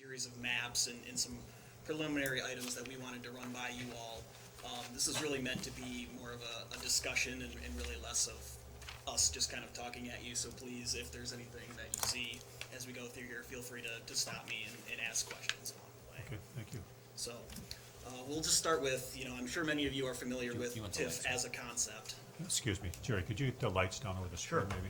series of maps and some preliminary items that we wanted to run by you all. This is really meant to be more of a discussion and really less of us just kind of talking at you. So please, if there's anything that you see as we go through here, feel free to stop me and ask questions along the way. Okay, thank you. So we'll just start with, I'm sure many of you are familiar with you want the TIF lights as a concept. Excuse me, Jerry, could you get the lights down over the screen, Sure. maybe?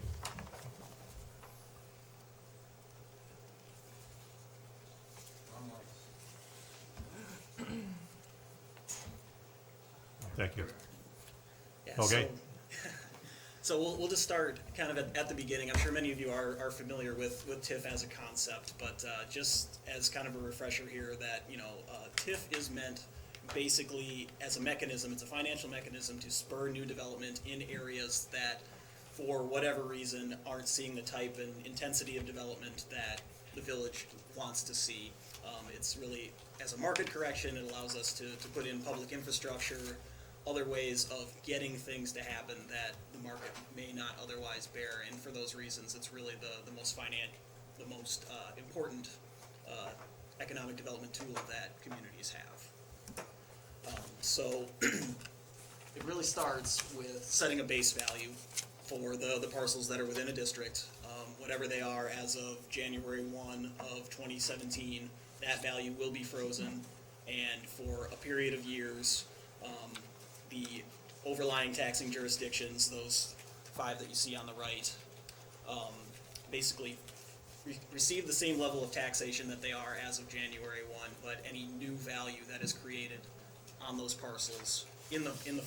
Thank you. Yeah, Okay. So we'll just start kind of at the beginning. I'm sure many of you are familiar with TIF as a concept, but just as kind of a refresher here that, TIF is meant basically as a mechanism. It's a financial mechanism to spur new development in areas that, for whatever reason, aren't seeing the type and intensity of development that the village wants to see. It's really, as a market correction, it allows us to put in public infrastructure, other ways of getting things to happen that the market may not otherwise bear. And for those reasons, it's really the most important economic development tool that communities have. So it really starts with setting a base value for the parcels that are within a district, whatever they are as of January 1 of 2017. That value will be frozen, and for a period of years, the overlying taxing jurisdictions, those 5 that you see on the right, basically receive the same level of taxation that they are as of January 1, but any new value that is created on those parcels in the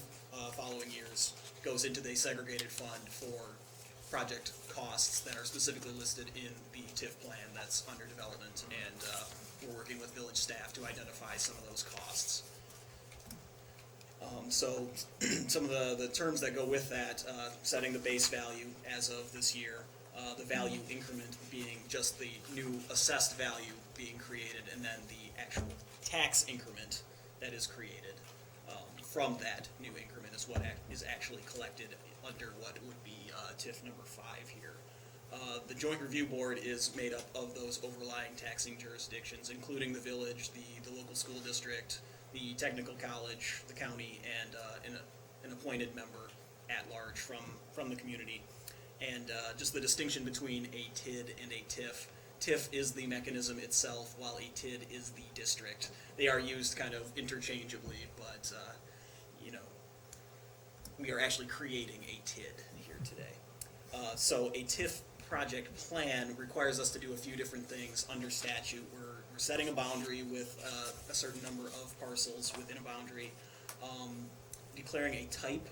following years goes into the segregated fund for project costs that are specifically listed in the TIF plan that's under development, and we're working with village staff to identify some of those costs. So some of the terms that go with that, setting the base value as of this year, the value increment being just the new assessed value being created, and then the actual tax increment that is created from that new increment is what is actually collected under what would be TIF number 5 here. The Joint Review Board is made up of those overlying taxing jurisdictions, including the village, the local school district, the technical college, the county, and an appointed member at large from the community. And just the distinction between a TID and a TIF. TIF is the mechanism itself, while a TID is the district. They are used kind of interchangeably, but we are actually creating a TID here today. So a TIF project plan requires us to do a few different things under statute. We're setting a boundary with a certain number of parcels within a boundary, declaring a type.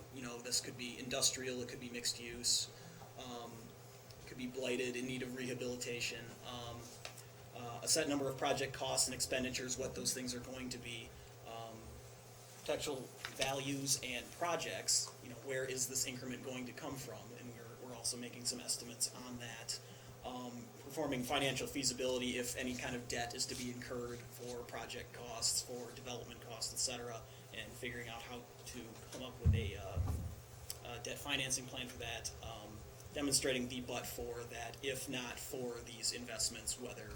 This could be industrial, it could be mixed use, it could be blighted, in need of rehabilitation, a set number of project costs and expenditures, what those things are going to be, potential values and projects. Where is this increment going to come from? And we're also making some estimates on that. Performing financial feasibility if any kind of debt is to be incurred for project costs, for development costs, etc., and figuring out how to come up with a debt financing plan for that, demonstrating the but-for that if not for these investments, whether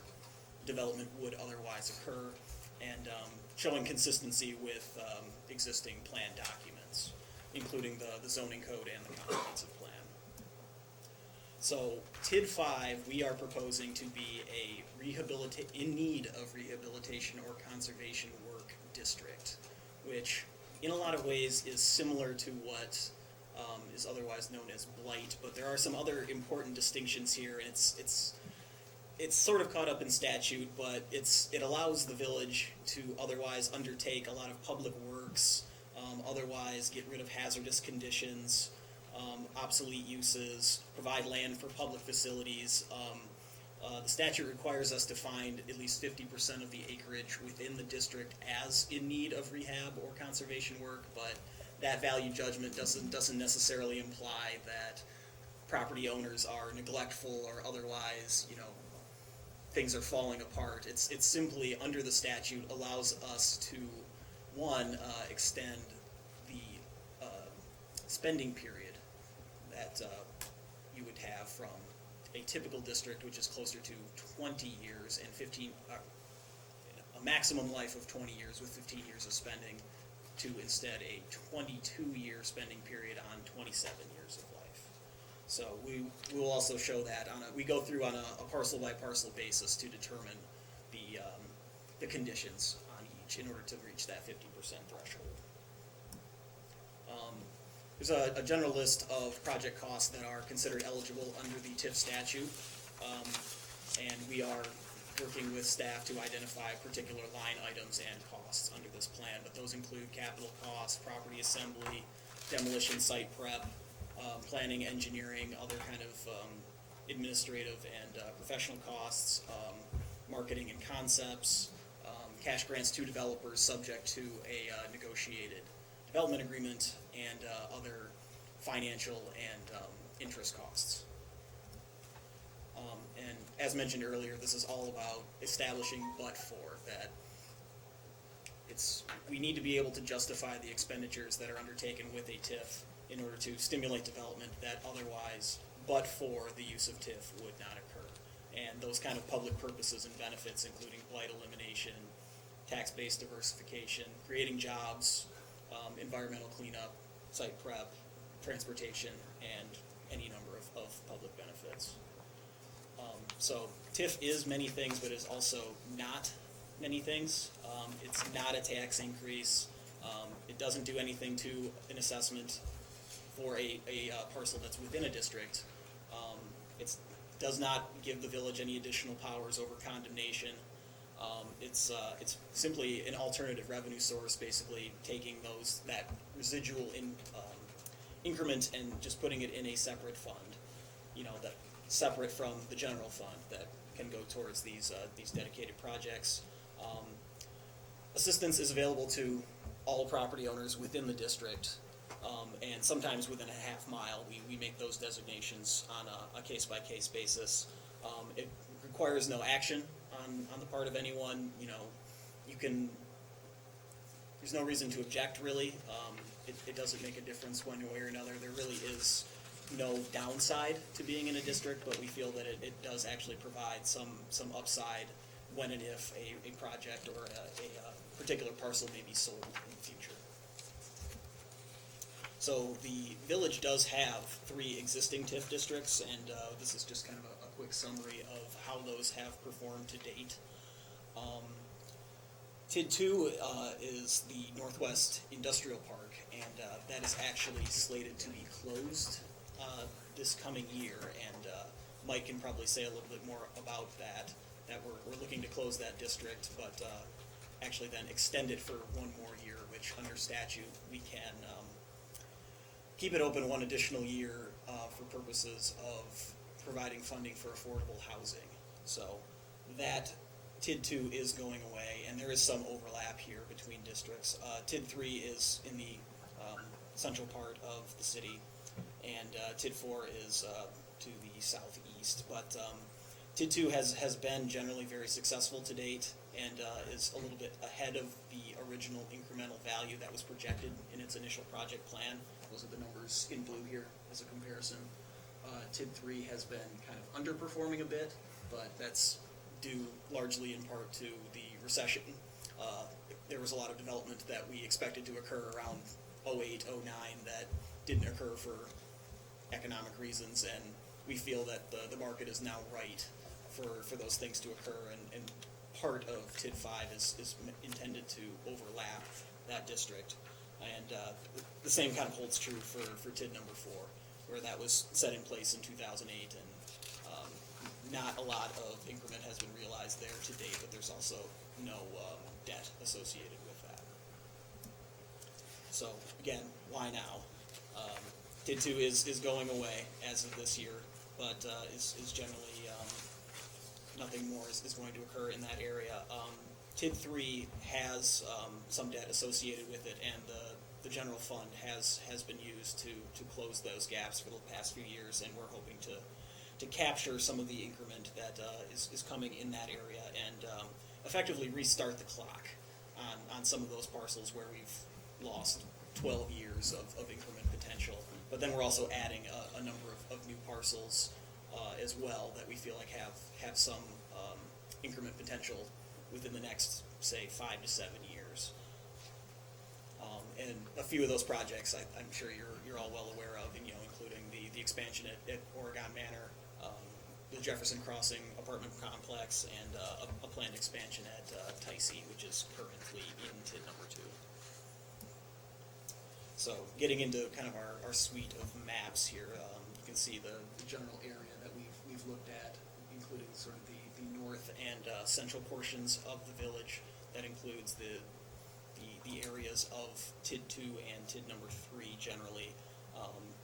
development would otherwise occur, and showing consistency with existing plan documents, including the zoning code and the comprehensive plan. So TID 5, we are proposing to be a in need of rehabilitation or conservation work district, which in a lot of ways is similar to what is otherwise known as blight, but there are some other important distinctions here, and it's sort of caught up in statute, but it allows the village to otherwise undertake a lot of public works, otherwise get rid of hazardous conditions, obsolete uses, provide land for public facilities. The statute requires us to find at least 50% of the acreage within the district as in need of rehab or conservation work, but that value judgment doesn't necessarily imply that property owners are neglectful or otherwise, things are falling apart. It's simply, under the statute, allows us to, one, extend the spending period that you would have from a typical district, which is closer to 20 years, and maximum life of 20 years with 15 years of spending to instead a 22-year spending period on 27 years of life. So we will also show that we go through on a parcel by parcel basis to determine the conditions on each in order to reach that 50% threshold. There's a general list of project costs that are considered eligible under the TIF statute, and we are working with staff to identify particular line items and costs under this plan, but those include capital costs, property assembly, demolition site prep, planning, engineering, other kind of administrative and professional costs, marketing and concepts, cash grants to developers subject to a negotiated development agreement, and other financial and interest costs. And as mentioned earlier, this is all about establishing but-for, that we need to be able to justify the expenditures that are undertaken with a TIF in order to stimulate development that otherwise, but for the use of TIF, would not occur. And those kind of public purposes and benefits, including blight elimination, tax-based diversification, creating jobs, environmental cleanup, site prep, transportation, and any number of public benefits. So TIF is many things, but is also not many things. It's not a tax increase. It doesn't do anything to an assessment for a parcel that's within a district. It does not give the village any additional powers over condemnation. It's simply an alternative revenue source, basically taking that residual increment and just putting it in a separate fund, that separate from the general fund that can go towards these dedicated projects. Assistance is available to all property owners within the district, and sometimes within a half mile. We make those designations on a case-by-case basis. It requires no action on the part of anyone. There's no reason to object, really. It doesn't make a difference one way or another. There really is no downside to being in a district, but we feel that it does actually provide some upside when and if a project or a particular parcel may be sold in the future. So the village does have 3 existing TIF districts, and this is just kind of a quick summary of how those have performed to date. TID 2 is the Northwest Industrial Park, and that is actually slated to be closed this coming year, and Mike can probably say a little bit more about that we're looking to close that district, but actually then extend it for 1 more year, which under statute we can keep it open 1 additional year for purposes of providing funding for affordable housing. So that TID 2 is going away, and there is some overlap here between districts. TID 3 is in the central part of the city, and TID 4 is to the southeast. But TID 2 has been generally very successful to date, and is a little bit ahead of the original incremental value that was projected in its initial project plan. Those are the numbers in blue here as a comparison. TID 3 has been kind of underperforming a bit, but that's due largely in part to the recession. There was a lot of development that we expected to occur around 08, 09 that didn't occur for economic reasons, and we feel that the market is now right for those things to occur, and part of TID 5 is intended to overlap that district. And the same kind of holds true for TID number 4, where that was set in place in 2008, and not a lot of increment has been realized there to date, but there's also no debt associated with that. So again, why now? TID 2 is going away as of this year, but is generally nothing more is going to occur in that area. TID 3 has some debt associated with it, and the general fund has been used to close those gaps for the past few years, and we're hoping to capture some of the increment that is coming in that area, and effectively restart the clock on some of those parcels where we've lost 12 years of increment potential. But then we're also adding a number of new parcels as well that we feel like have some increment potential within the next, say, 5 to 7 years. And a few of those projects I'm sure you're all well aware of, and, including the expansion at Oregon Manor, the Jefferson Crossing apartment complex, and a planned expansion at Tycee, which is currently in TID number 2. So getting into kind of our suite of maps here, you can see the general area that we've looked at, including sort of the north and central portions of the village. That includes the areas of TID 2 and TID number 3 generally,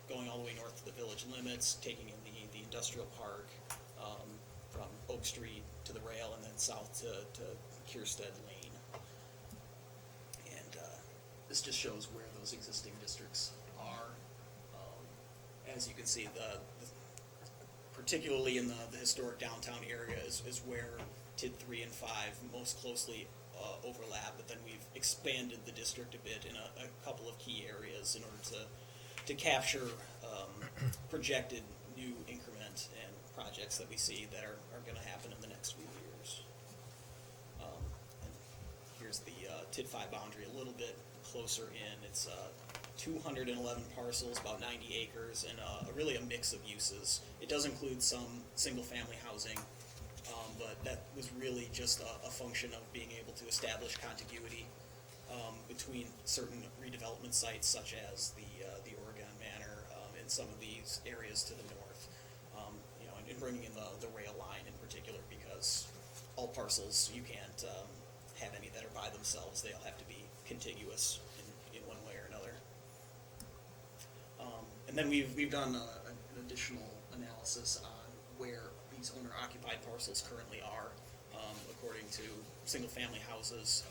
going all the way north to the village limits, taking in the industrial park, from Oak Street to the rail, and then south to Kierstead Lane. And this just shows where those existing districts are. As you can see, particularly in the historic downtown area is where TID 3 and 5 most closely overlap, but then we've expanded the district a bit in a couple of key areas in order to capture projected new increment and projects that we see that are going to happen in the next few years. And here's the TID 5 boundary a little bit closer in. It's 211 parcels, about 90 acres, and really a mix of uses. It does include some single-family housing, but that was really just a function of being able to establish contiguity between certain redevelopment sites, such as the Oregon Manor and some of these areas to the north, and bringing in the rail line in particular, because all parcels, you can't have any that are by themselves. They all have to be contiguous in one way or another. And then we've done an additional analysis on where these owner-occupied parcels currently are, according to single-family houses,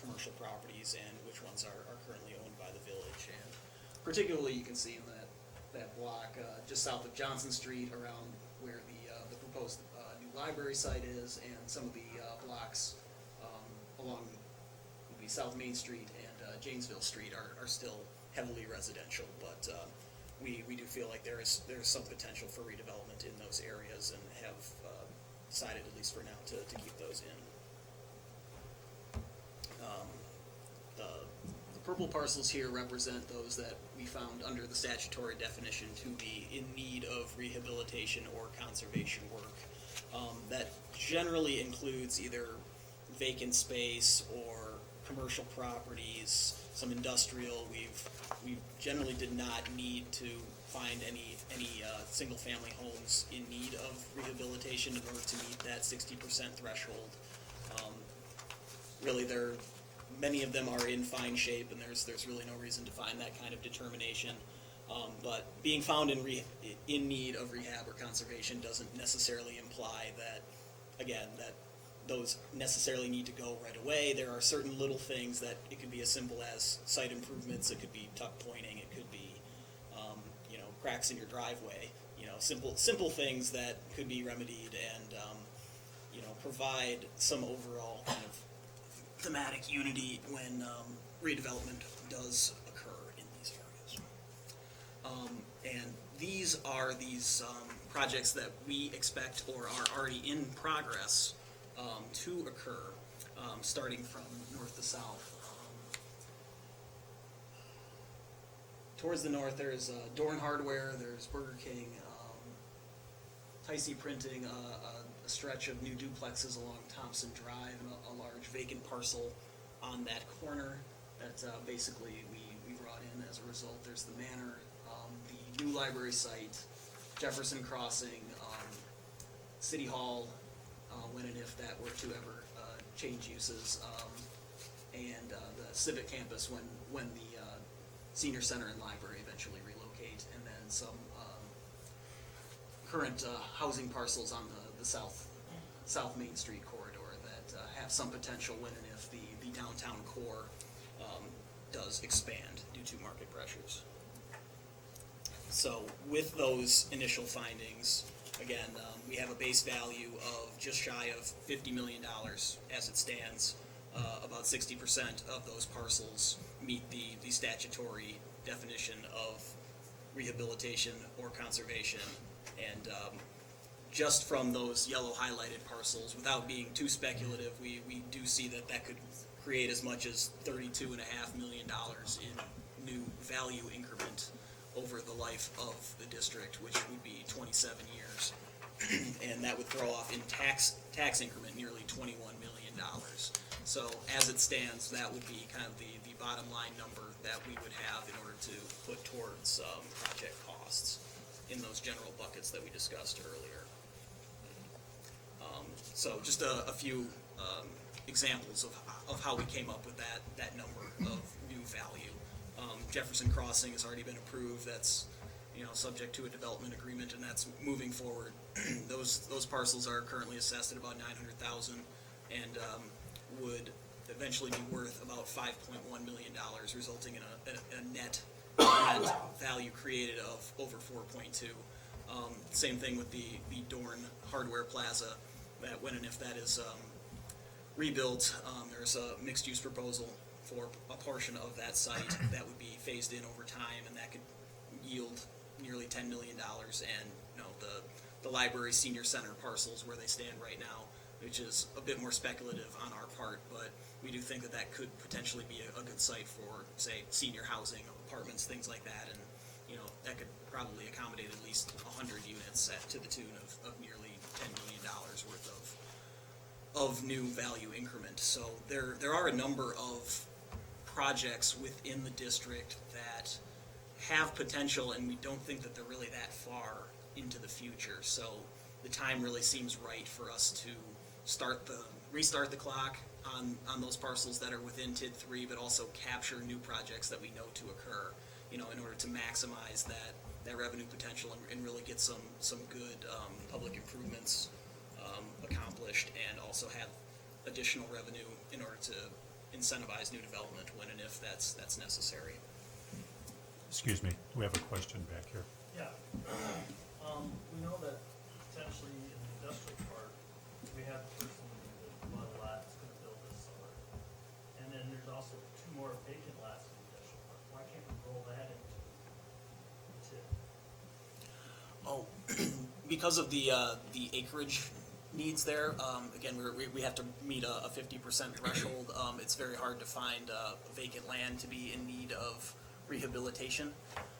commercial properties, and which ones are currently owned by the village. And particularly, you can see in that block just south of Johnson Street, around where the proposed new library site is, and some of the blocks along the South Main Street and Janesville Street are still heavily residential, but we do feel like there's some potential for redevelopment in those areas, and have decided, at least for now, to keep those in. The purple parcels here represent those that we found under the statutory definition to be in need of rehabilitation or conservation work. That generally includes either vacant space or commercial properties, some industrial. We generally did not need to find any single-family homes in need of rehabilitation in order to meet that 60% threshold. Really, many of them are in fine shape, and there's really no reason to find that kind of determination. But being found in need of rehab or conservation doesn't necessarily imply that, again, that those necessarily need to go right away. There are certain little things that it could be as simple as site improvements. It could be tuck pointing. It could be, cracks in your driveway. Simple things that could be remedied and, provide some overall kind of thematic unity when redevelopment does occur in these areas. And these are projects that we expect or are already in progress to occur, starting from north to south. Towards the north, there's Dorn Hardware, there's Burger King, Tycee Printing, a stretch of new duplexes along Thompson Drive, and a large vacant parcel on that corner that basically we brought in as a result. There's the Manor, the new library site, Jefferson Crossing, City Hall, when and if that were to ever change uses, and the Civic Campus when the Senior Center and Library eventually relocate, and then some current housing parcels on the South Main Street corridor that have some potential when and if the downtown core does expand due to market pressures. So with those initial findings, again, we have a base value of just shy of $50 million as it stands. About 60% of those parcels meet the statutory definition of rehabilitation or conservation, and just from those yellow highlighted parcels, without being too speculative, we do see that that could create as much as $32.5 million in new value increment over the life of the district, which would be 27 years. And that would throw off in tax increment nearly $21 million. So as it stands, that would be kind of the bottom line number that we would have in order to put towards project costs in those general buckets that we discussed earlier. So just a few examples of how we came up with that number of new value. Jefferson Crossing has already been approved. That's subject to a development agreement, and that's moving forward. Those parcels are currently assessed at about $900,000 and would eventually be worth about $5.1 million, resulting in a net value created of over 4.2. Same thing with the Dorn Hardware Plaza, that when and if that is rebuilt, there's a mixed-use proposal for a portion of that site that would be phased in over time, and that could yield nearly $10 million. And the library senior center parcels where they stand right now, which is a bit more speculative on our part, but we do think that could potentially be a good site for, say, senior housing, apartments, things like that, and that could probably accommodate at least 100 units to the tune of nearly $10 million worth of new value increment. So there are a number of projects within the district that have potential, and we don't think that they're really that far into the future. So the time really seems right for us to restart the clock on those parcels that are within TID 3, but also capture new projects that we know to occur, in order to maximize that revenue potential and really get some good public improvements accomplished, and also have additional revenue in order to incentivize new development when and if that's necessary. Excuse me, we have a question back here. Yeah. We know that potentially in the industrial park, we have the person that bought a lot that's gonna build this summer. And then there's also 2 more vacant lots in the industrial park. Why can't we roll that into TID? Oh, because of the acreage needs there. Again, we have to meet a 50% threshold. It's very hard to find vacant land to be in need of rehabilitation.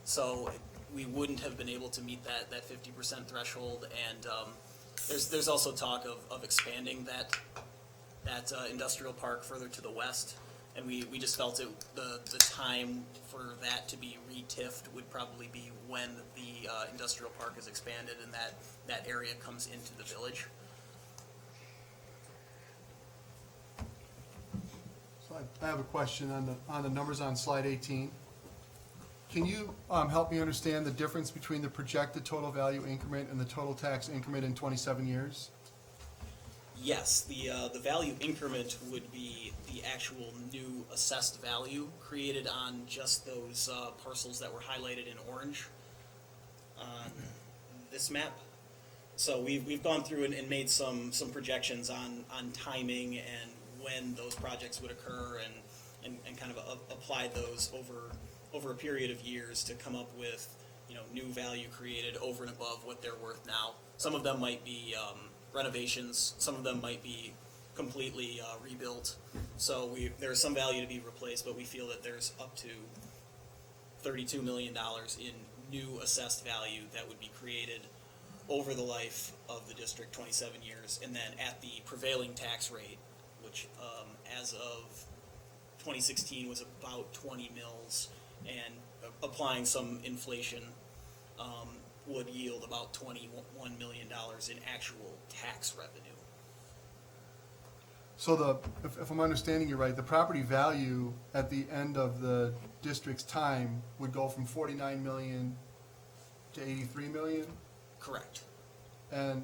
So we wouldn't have been able to meet that 50% threshold. And there's also talk of expanding that industrial park further to the west. And we just felt the time for that to be re-TIFed would probably be when the industrial park is expanded and that area comes into the village. So I have a question on the numbers on slide 18. Can you help me understand the difference between the projected total value increment and the total tax increment in 27 years? Yes, the value increment would be the actual new assessed value created on just those parcels that were highlighted in orange on this map. So we've gone through and made some projections on timing and when those projects would occur, and kind of applied those over a period of years to come up with new value created over and above what they're worth now. Some of them might be renovations, some of them might be completely rebuilt. So there's some value to be replaced, but we feel that there's up to $32 million in new assessed value that would be created over the life of the district, 27 years, and then at the prevailing tax rate, which as of 2016 was about 20 mils, and applying some inflation would yield about $21 million in actual tax revenue. So if I'm understanding you right, the property value at the end of the district's time would go from 49 million to 83 million? Correct. And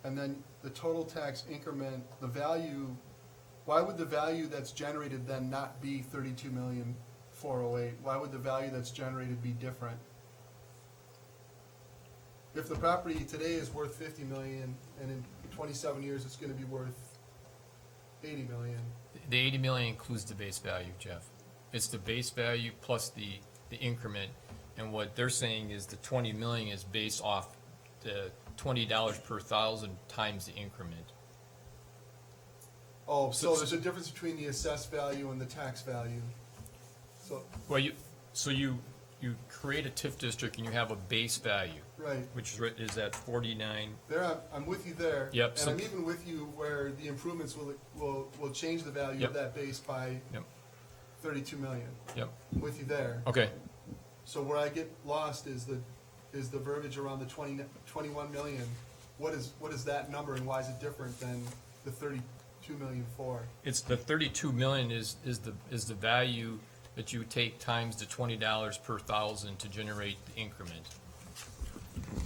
then the total tax increment, the value, why would the value that's generated then not be 32,408,000? Why would the value that's generated be different? If the property today is worth 50 million and in 27 years it's going to be worth 80 million. The 80 million includes the base value, Jeff. It's the base value plus the increment, and what they're saying is the 20 million is based off the $20 per thousand times the increment. Oh, so there's a difference between the assessed value and the tax value. So, Well, you create a TIF district and you have a base value, right, which is at 49. there, I'm with you there. Yep, And so- I'm even with you where the improvements will change the value Yep. of that base by Yep, 32 million. yep. I'm with you there. Okay, So where I get lost is the verbiage around the 21 million. What is that number and why is it different than the 32 million for? it's the 32 million is the value that you take times the $20 per thousand to generate the increment.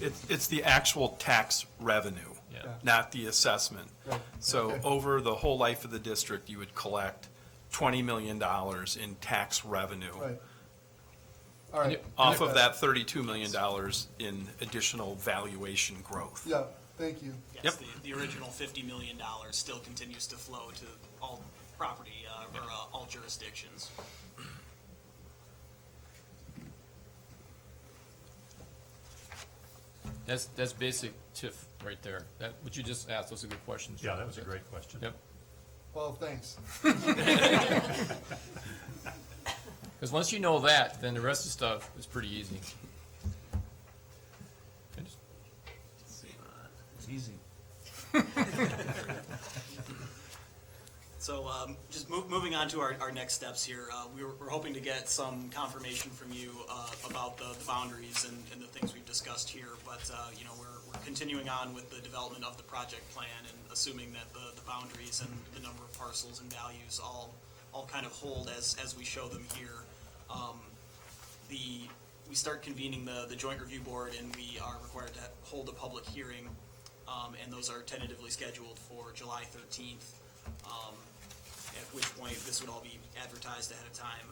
It's the actual tax revenue, Yeah. not the assessment. Right. So Okay. over the whole life of the district, you would collect $20 million in tax revenue. Right. All right. Off of that $32 million in additional valuation growth. Yeah, thank you. Yes, Yep. the original $50 million still continues to flow to all property, or all jurisdictions. That's basic TIF right there. That, what you just asked, those are good questions. Yeah, that was a great question. Yep. Well, thanks. Because once you know that, then the rest of the stuff is pretty easy. I just- It's easy. So, just moving on to our next steps here, we're hoping to get some confirmation from you about the boundaries and the things we've discussed here, but, you know, we're continuing on with the development of the project plan and assuming that the boundaries and the number of parcels and values all kind of hold as we show them here. We start convening the joint review board and we are required to hold a public hearing, and those are tentatively scheduled for July 13th. At which point this would all be advertised ahead of time.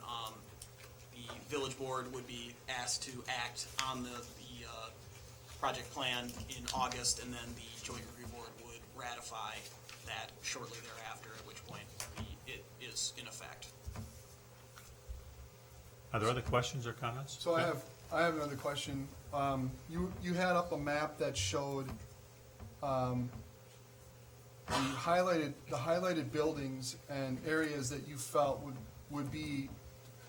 The village board would be asked to act on the project plan in August, and then the joint review board would ratify that shortly thereafter, at which point it is in effect. Are there other questions or comments? So I have another question. You had up a map that showed, the highlighted buildings and areas that you felt would be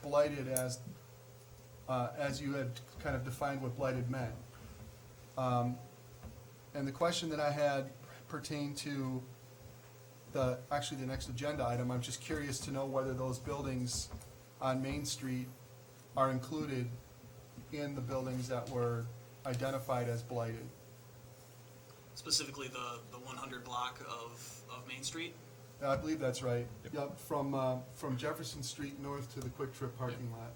blighted as you had kind of defined what blighted meant. And the question that I had pertained to the next agenda item. I'm just curious to know whether those buildings on Main Street are included in the buildings that were identified as blighted. Specifically the 100 block of Main Street. I believe that's right. Yep, from Jefferson Street north to the Quick Trip parking lot.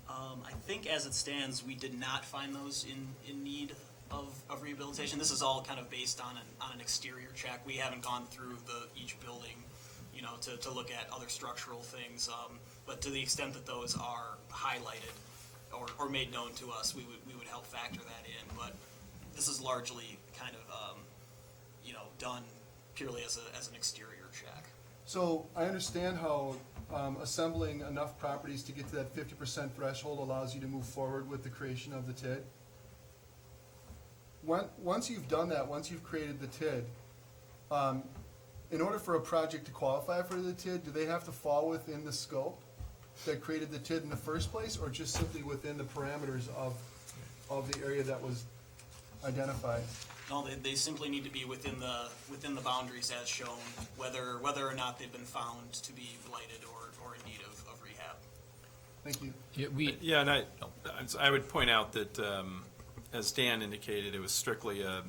I think as it stands, we did not find those in need of rehabilitation. This is all kind of based on an exterior check. We haven't gone through each building, you know, to look at other structural things. But to the extent that those are highlighted or made known to us, we would help factor that in. But this is largely kind of, you know, done purely as an exterior check. So I understand how assembling enough properties to get to that 50% threshold allows you to move forward with the creation of the TID. Once you've done that, once you've created the TID, in order for a project to qualify for the TID, do they have to fall within the scope that created the TID in the first place, or just simply within the parameters of the area that was identified? No, they simply need to be within the boundaries as shown, whether or not they've been found to be blighted or in need of rehab. Thank you. Yeah, and I would point out that, as Dan indicated, it was strictly a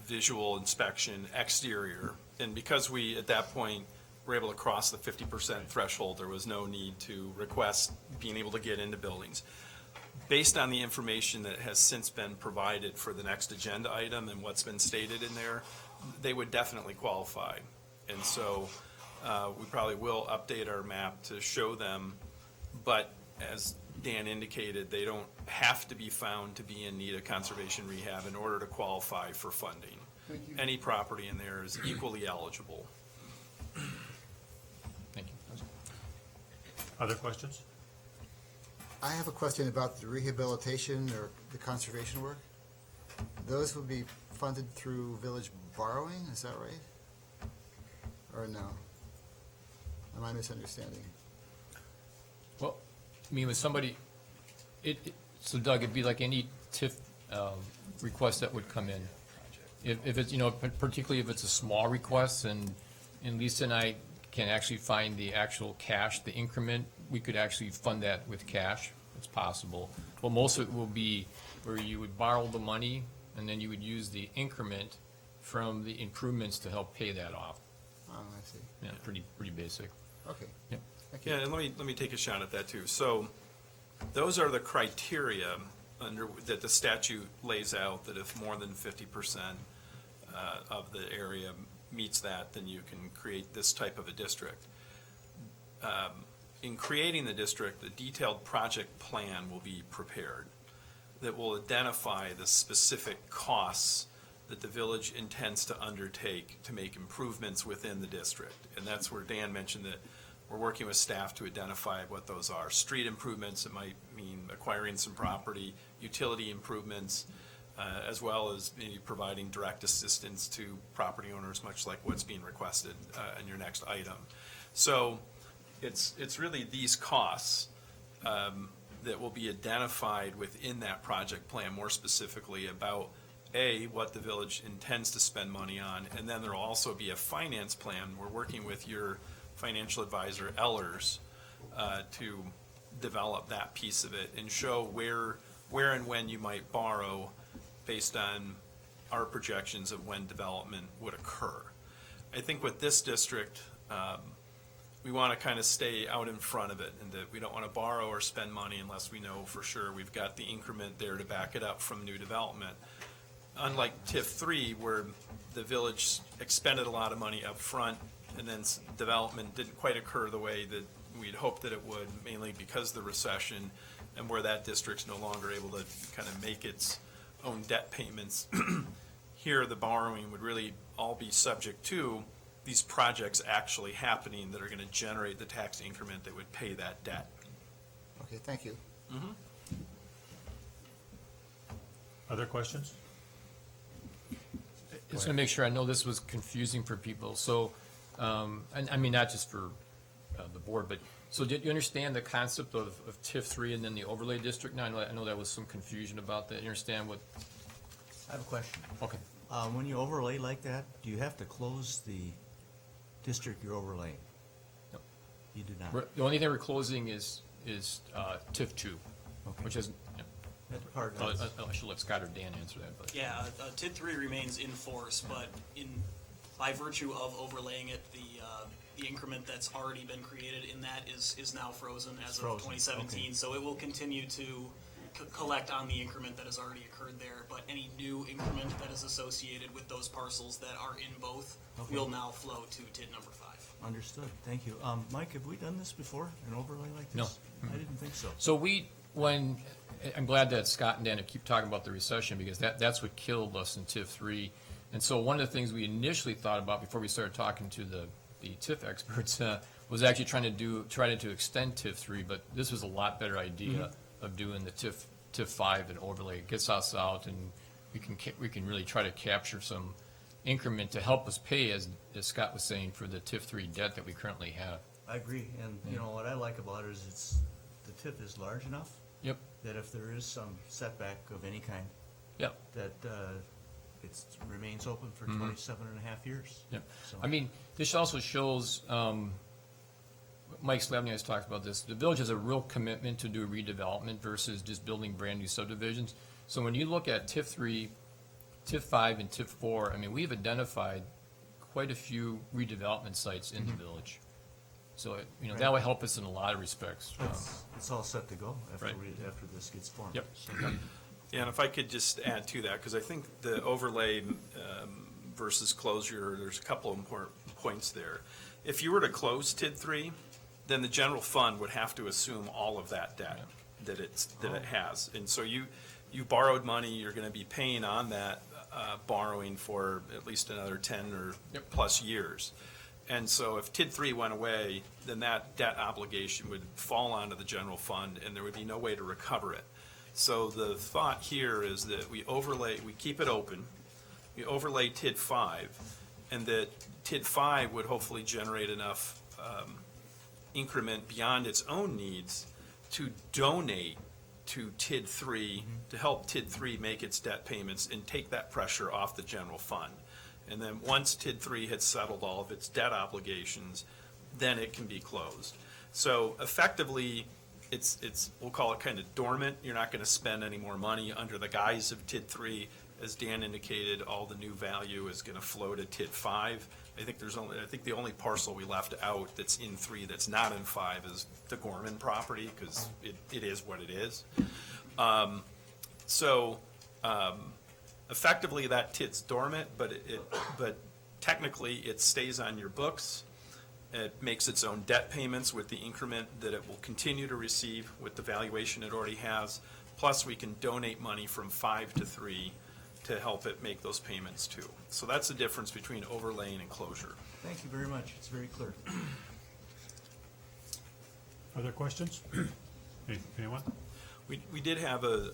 visual inspection exterior. And because we, at that point, were able to cross the 50% threshold, there was no need to request being able to get into buildings. Based on the information that has since been provided for the next agenda item and what's been stated in there, they would definitely qualify. And so we probably will update our map to show them, but as Dan indicated, they don't have to be found to be in need of conservation rehab in order to qualify for funding. Thank you. Any property in there is equally eligible. Thank you. Other questions? I have a question about the rehabilitation or the conservation work, those would be funded through village borrowing, is that right? Or no? Am I misunderstanding? Well, I mean, with somebody, so Doug, it'd be like any TIF request that would come in. If it's, particularly if it's a small request, and Lisa and I can actually find the actual cash, the increment, we could actually fund that with cash. It's possible. But most of it will be where you would borrow the money, and then you would use the increment from the improvements to help pay that off. Oh, I see. Yeah, pretty basic. Okay. Yep. Thank you. Yeah, and let me take a shot at that too. So those are the criteria that the statute lays out, that if more than 50% of the area meets that, then you can create this type of a district. In creating the district, a detailed project plan will be prepared that will identify the specific costs that the village intends to undertake to make improvements within the district. And that's where Dan mentioned that we're working with staff to identify what those are. Street improvements, it might mean acquiring some property, utility improvements, as well as maybe providing direct assistance to property owners, much like what's being requested in your next item. So it's really these costs that will be identified within that project plan, more specifically about what the village intends to spend money on, and then there'll also be a finance plan. We're working with your financial advisor, Ellers, to develop that piece of it and show where and when you might borrow based on our projections of when development would occur. I think with this district, we want to kind of stay out in front of it, and that we don't want to borrow or spend money unless we know for sure we've got the increment there to back it up from new development. Unlike TIF 3, where the village expended a lot of money up front, and then development didn't quite occur the way that we'd hoped that it would, mainly because of the recession, and where that district's no longer able to kind of make its own debt payments. Here, the borrowing would really all be subject to these projects actually happening that are going to generate the tax increment that would pay that debt. Okay, thank you. Other questions? Just want to make sure, I know this was confusing for people, so, and I mean, not just for the board, but, so did you understand the concept of TIF 3 and then the overlay district? Now, I know there was some confusion about that. You understand what, I have a question. okay. When you overlay like that, do you have to close the district you're overlaying? No. You do not? The only thing we're closing is TIF 2, Okay. which is, That part, I should let Scott or Dan answer that, but. Yeah, TID 3 remains in force, but by virtue of overlaying it, the increment that's already been created in that is now frozen as of Frozen, 2017. okay. So it will continue to collect on the increment that has already occurred there, but any new increment that is associated with those parcels that are in both Okay. will now flow to TID number 5. understood, thank you. Mike, have we done this before, an overlay like No. this? I didn't think so. So I'm glad that Scott and Dan keep talking about the recession, because that's what killed us in TIF 3. And so one of the things we initially thought about before we started talking to the TIF experts was actually trying to extend TIF 3, but this was a lot better idea of doing the TIF 5 and overlay. It gets us out, and we can really try to capture some increment to help us pay, as Scott was saying, for the TIF 3 debt that we currently have. I agree, and you know, what I like about it is the TIF is large enough Yep, that if there is some setback of any kind, yep. that it remains open for 27 and a half years. Yep. So- I mean, this also shows, Mike Slavny has talked about this, the village has a real commitment to do redevelopment versus just building brand-new subdivisions. So when you look at TIF 3, TIF 5, and TIF 4, I mean, we've identified quite a few redevelopment sites in the village. So, that will help us in a lot of respects. It's all set to go after Right. after this gets formed. Yep. So- Yeah, and if I could just add to that, because I think the overlay versus closure, there's a couple of important points there. If you were to close TID 3, then the general fund would have to assume all of that debt that it has. And so you borrowed money, you're going to be paying on that borrowing for at least another 10 or plus years. And so if TID 3 went away, then that debt obligation would fall onto the general fund, and there would be no way to recover it. So the thought here is that we keep it open, we overlay TID 5, and that TID 5 would hopefully generate enough increment beyond its own needs to donate to TID 3, to help TID 3 make its debt payments and take that pressure off the general fund. And then once TID 3 has settled all of its debt obligations, then it can be closed. So effectively, it's we'll call it kind of dormant. You're not going to spend any more money under the guise of TID 3. As Dan indicated, all the new value is going to flow to TID 5. I think the only parcel we left out that's in 3 that's not in 5 is the Gorman property, because it is what it is. Effectively, that TID's dormant, but technically it stays on your books. It makes its own debt payments with the increment that it will continue to receive with the valuation it already has. Plus, we can donate money from 5 to 3 to help it make those payments too. So that's the difference between overlaying and closure. Thank you very much. It's very clear. Other questions? Anyone? We did have a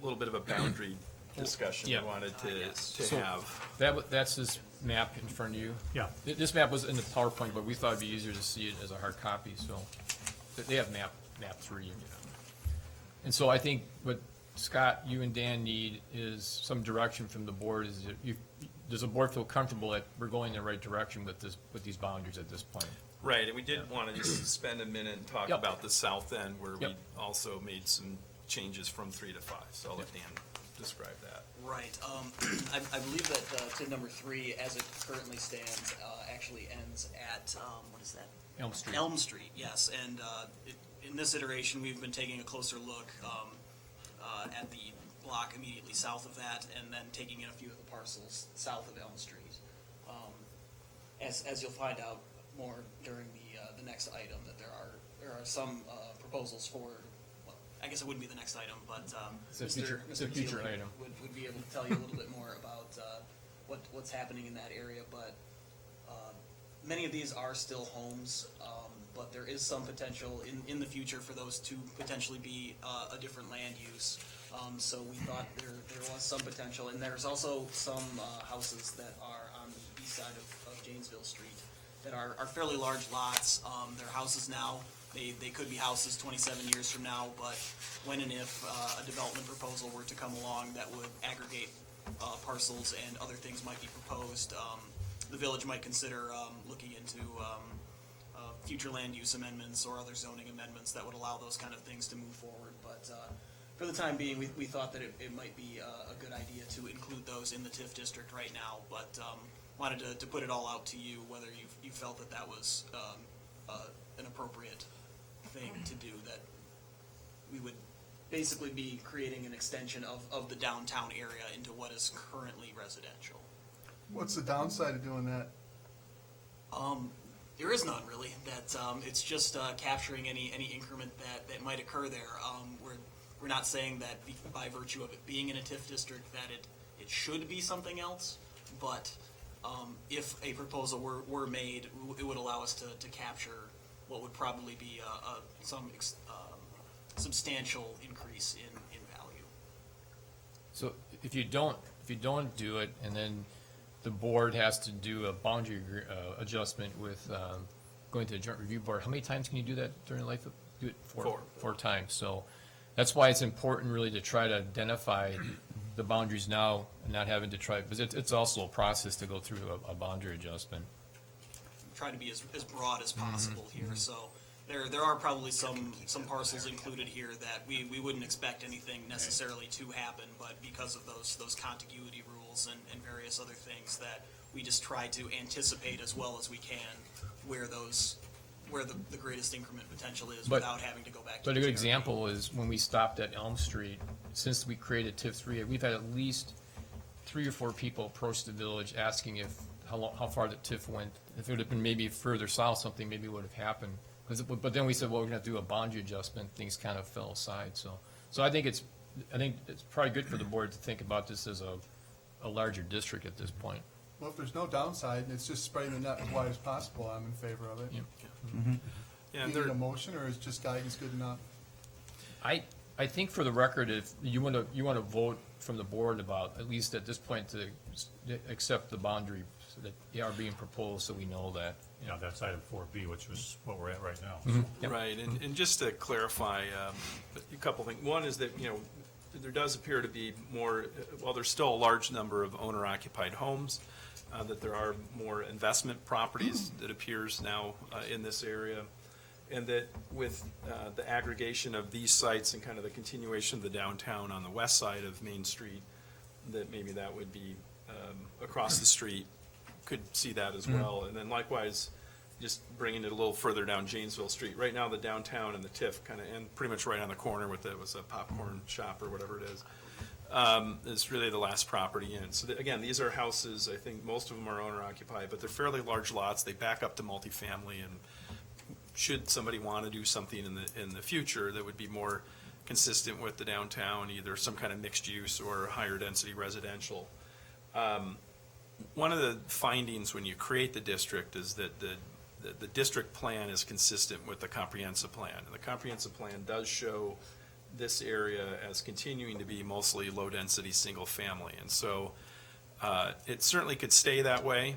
little bit of a boundary discussion we Yeah. wanted to So- have. That's this map in front of you. Yeah. This map was in the PowerPoint, but we thought it'd be easier to see it as a hard copy, so they have map 3. And so I think what Scott, you and Dan need is some direction from the board. Does the board feel comfortable that we're going in the right direction with these boundaries at this point? Right, and we did want to just spend a minute and talk Yep. about the south end where we Yep. also made some changes from 3 to 5. So I'll let Dan describe that. Right. I believe that TID number 3, as it currently stands, actually ends at, what is that? Elm Street. Elm Street, yes. And in this iteration, we've been taking a closer look at the block immediately south of that, and then taking in a few of the parcels south of Elm Street. As you'll find out more during the next item, that there are some proposals for. Well, I guess it wouldn't be the next item, but It's a future Keeling item. would be able to tell you a little bit more about what's happening in that area. But many of these are still homes, but there is some potential in the future for those to potentially be a different land use. So we thought there was some potential, and there's also some houses that are on the east side of Janesville Street that are fairly large lots. They're houses now. They could be houses 27 years from now, but when and if a development proposal were to come along that would aggregate parcels and other things might be proposed, the village might consider looking into future land use amendments or other zoning amendments that would allow those kind of things to move forward. But for the time being, we thought that it might be a good idea to include those in the TIF district right now, but wanted to put it all out to you, whether you felt that was an appropriate thing to do, that we would basically be creating an extension of the downtown area into what is currently residential. What's the downside of doing that? There is none really. That it's just capturing any increment that might occur there. We're not saying that by virtue of it being in a TIF district that it should be something else, but if a proposal were made, it would allow us to capture what would probably be some substantial increase in value. So if you don't do it, and then the board has to do a boundary adjustment with going to the joint review board, how many times can you do that during the life of, do it? Four times. So that's why it's important really to try to identify the boundaries now and not having to try, because it's also a process to go through a boundary adjustment. Try to be as broad as possible here. So there are probably some parcels included here that we wouldn't expect anything necessarily to happen, but because of those contiguity rules and various other things, that we just try to anticipate as well as we can where the greatest increment potential is, But- without having to go back to But a the good GRB. example is when we stopped at Elm Street, since we created TIF 3, we've had at least 3 or 4 people approach the village asking how far the TIF went. If it would have been maybe further south, something maybe would have happened. But then we said, well, we're gonna have to do a boundary adjustment, things kind of fell aside, so I think it's probably good for the board to think about this as a larger district at this point. Well, if there's no downside and it's just spreading the net as wide as possible, I'm in favor of it. Yeah. Yeah, and Do you need there, a motion, or is just guidance good enough? I think for the record, if you wanna vote from the board about, at least at this point, to accept the boundary that they are being proposed, so we know that. Yeah, that's item 4B, which was what we're at right now. Yep. Right, and just to clarify, a couple things. One is that, there does appear to be more, while there's still a large number of owner-occupied homes, that there are more investment properties that appears now in this area. And that with the aggregation of these sites and kind of the continuation of the downtown on the west side of Main Street, that maybe that would be across the street, could see that as well. And then likewise, just bringing it a little further down Janesville Street. Right now, the downtown and the TIF kind of end pretty much right on the corner with it was a popcorn shop or whatever it is really the last property in. So again, these are houses, I think most of them are owner occupied, but they're fairly large lots. They back up to multifamily, and should somebody want to do something in the future that would be more consistent with the downtown, either some kind of mixed use or higher density residential. One of the findings when you create the district is that the district plan is consistent with the comprehensive plan. And the comprehensive plan does show this area as continuing to be mostly low-density, single-family. And so it certainly could stay that way,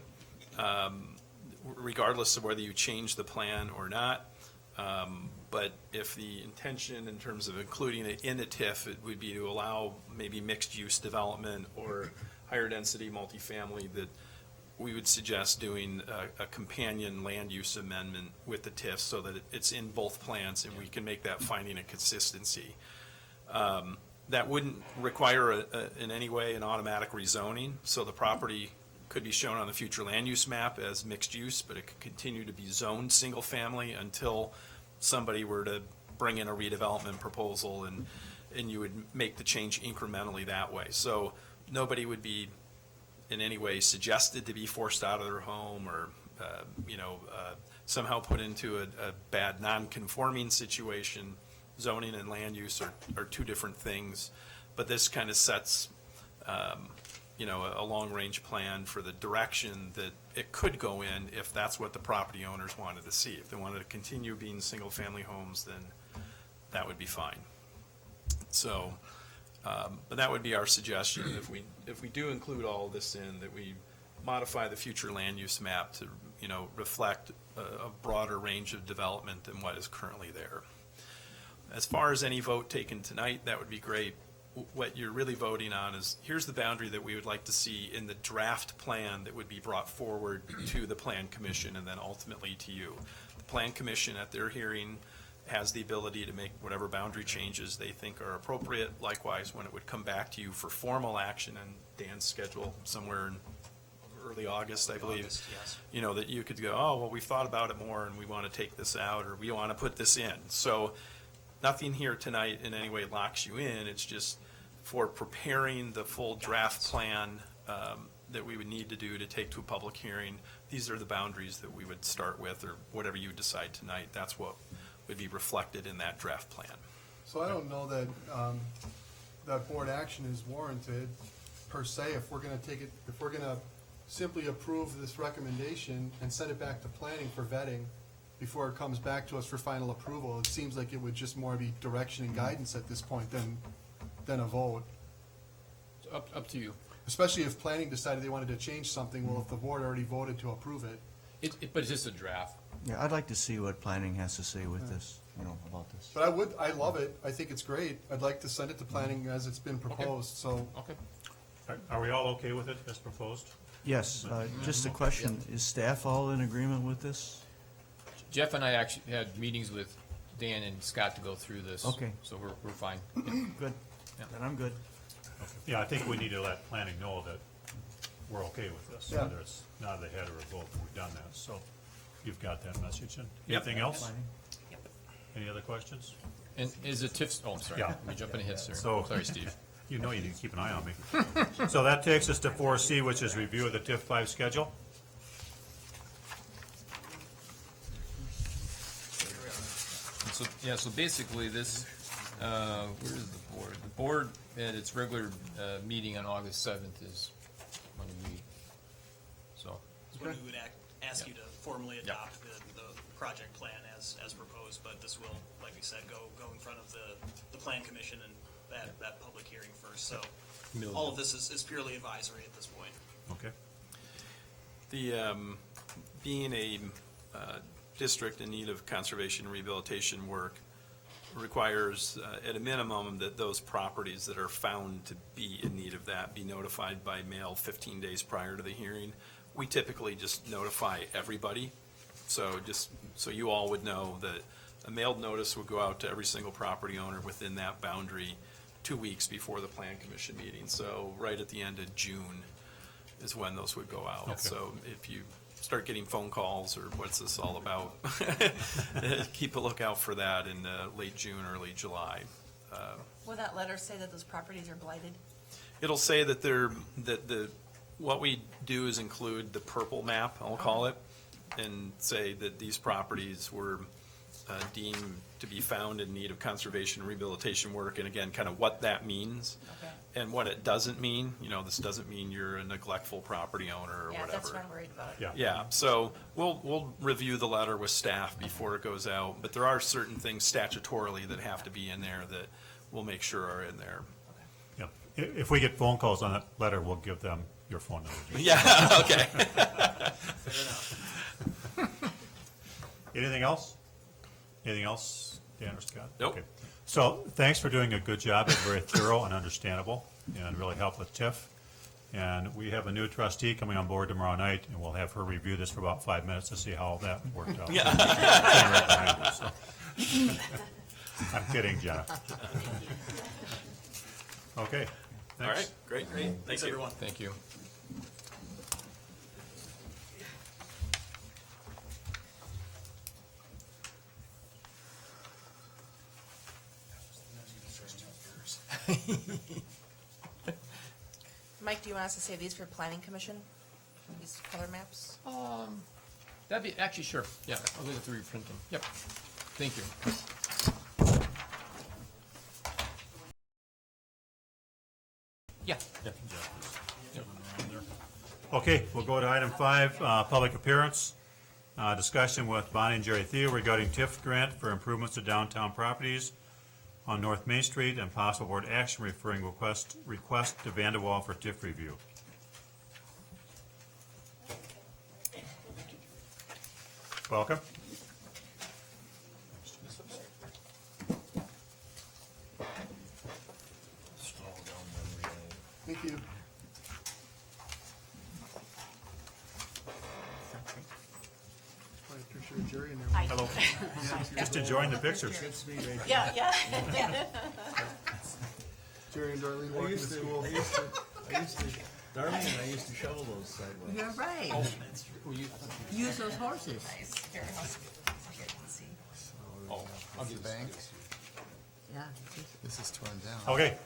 regardless of whether you change the plan or not. But if the intention in terms of including it in the TIF, it would be to allow maybe mixed-use development or higher-density multifamily, that we would suggest doing a companion land use amendment with the TIF so that it's in both plans and we can make that finding a consistency. That wouldn't require in any way an automatic rezoning, so the property could be shown on the future land use map as mixed use, but it could continue to be zoned single family until somebody were to bring in a redevelopment proposal, and you would make the change incrementally that way. So nobody would be in any way suggested to be forced out of their home or, somehow put into a bad non-conforming situation. Zoning and land use are two different things, but this kind of sets, a long-range plan for the direction that it could go in if that's what the property owners wanted to see. If they wanted to continue being single-family homes, then that would be fine. So, but that would be our suggestion, if we do include all of this in, that we modify the future land use map to, reflect a broader range of development than what is currently there. As far as any vote taken tonight, that would be great. What you're really voting on is, here's the boundary that we would like to see in the draft plan that would be brought forward to the Plan Commission and then ultimately to you. The Plan Commission at their hearing has the ability to make whatever boundary changes they think are appropriate. Likewise, when it would come back to you for formal action on Dan's schedule somewhere in early August, I believe, August, yes. That you could go, oh, well, we've thought about it more and we want to take this out, or we want to put this in. So nothing here tonight in any way locks you in. It's just for preparing the full draft plan that we would need to do to take to a public hearing. These are the boundaries that we would start with, or whatever you decide tonight. That's what would be reflected in that draft plan. So I don't know that, that board action is warranted per se, if we're gonna simply approve this recommendation and send it back to planning for vetting before it comes back to us for final approval. It seems like it would just more be direction and guidance at this point than a vote. It's up to you. Especially if planning decided they wanted to change something, well, if the board already voted to approve it. But it's just a draft. Yeah, I'd like to see what planning has to say with this, about this. But I love it, I think it's great, I'd like to send it to planning as it's been proposed, so. Okay. Are we all okay with it as proposed? Yes, just a question, is staff all in agreement with this? Jeff and I actually had meetings with Dan and Scott to go through this. Okay. So we're fine. Good, Yeah. then I'm good. Yeah, I think we need to let planning know that we're okay with this, Yeah. whether it's nod of the head or a vote, we've done that, so you've got that message. And Yep. anything else? Planning. Any other questions? And is it TIF, oh, I'm sorry. Yeah. Let me jump in ahead, sir. So- Sorry, Steve. You know you need to keep an eye on me. So that takes us to 4C, which is review of the TIF 5 schedule. So basically this, where is the board? The board at its regular, meeting on August 7th is when we, so. When we would ask you to formally adopt the project plan as proposed, but this will, like we said, go in front of the plan commission and that public hearing first, so all of this is purely advisory at this point. Okay. The, being a district in need of conservation and rehabilitation work requires, at a minimum, that those properties that are found to be in need of that be notified by mail 15 days prior to the hearing. We typically just notify everybody, so just so you all would know that a mailed notice would go out to every single property owner within that boundary 2 weeks before the plan commission meeting. So right at the end of June is when those would go out. Okay. So if you start getting phone calls or what's this all about, keep a lookout for that in late June, early July. Will that letter say that those properties are blighted? It'll say that what we do is include the purple map, I'll call it, and say that these properties were deemed to be found in need of conservation and rehabilitation work, and again, kind of what that means. Okay. And what it doesn't mean, this doesn't mean you're a neglectful property owner or Yeah, whatever. that's what I'm worried about. Yeah. Yeah, so we'll review the letter with staff before it goes out, but there are certain things statutorily that have to be in there that we'll make sure are in there. Yeah. If we get phone calls on that letter, we'll give them your phone number. Yeah, okay. Anything else? Anything else, Dan or Scott? Nope. Okay. So thanks for doing a good job. It's very thorough and understandable and really helped with TIF. And we have a new trustee coming on board tomorrow night, and we'll have her review this for about 5 minutes to see how that worked out. Yeah. Standing right behind her, so. I'm kidding, Jenna. Okay. All Thanks. right, great. Thanks, you. everyone. Thank you. Mike, do you want us to save these for planning commission? These color maps? That'd be, actually, sure, yeah, I'll leave it to reprint them, yep, thank you. Yeah. Yep. Okay, we'll go to item 5, public appearance. Discussion with Bonnie and Jerry Theo regarding TIF grant for improvements to downtown properties on North Main Street and possible board action referring request to Vanderwall for TIF review. Welcome. Thank you. I appreciate Jerry in there. Hello. Just enjoying the pictures. Yeah, yeah. Jerry and Darlene walking to school. Darlene and I used to shovel those sidewalks. You're right. Use those horses. Oh, I'll The get this. bank, Yeah. this is torn down. Okay.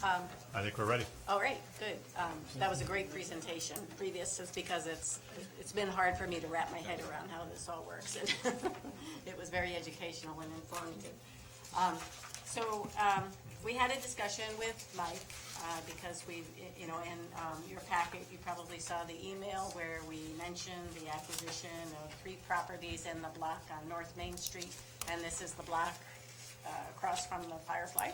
I think we're ready. All right, good. That was a great presentation. Previous is because it's been hard for me to wrap my head around how this all works. It was very educational and informative. We had a discussion with Mike because we, in your packet, you probably saw the email where we mentioned the acquisition of 3 properties in the block on North Main Street, and this is the block across from the Firefly.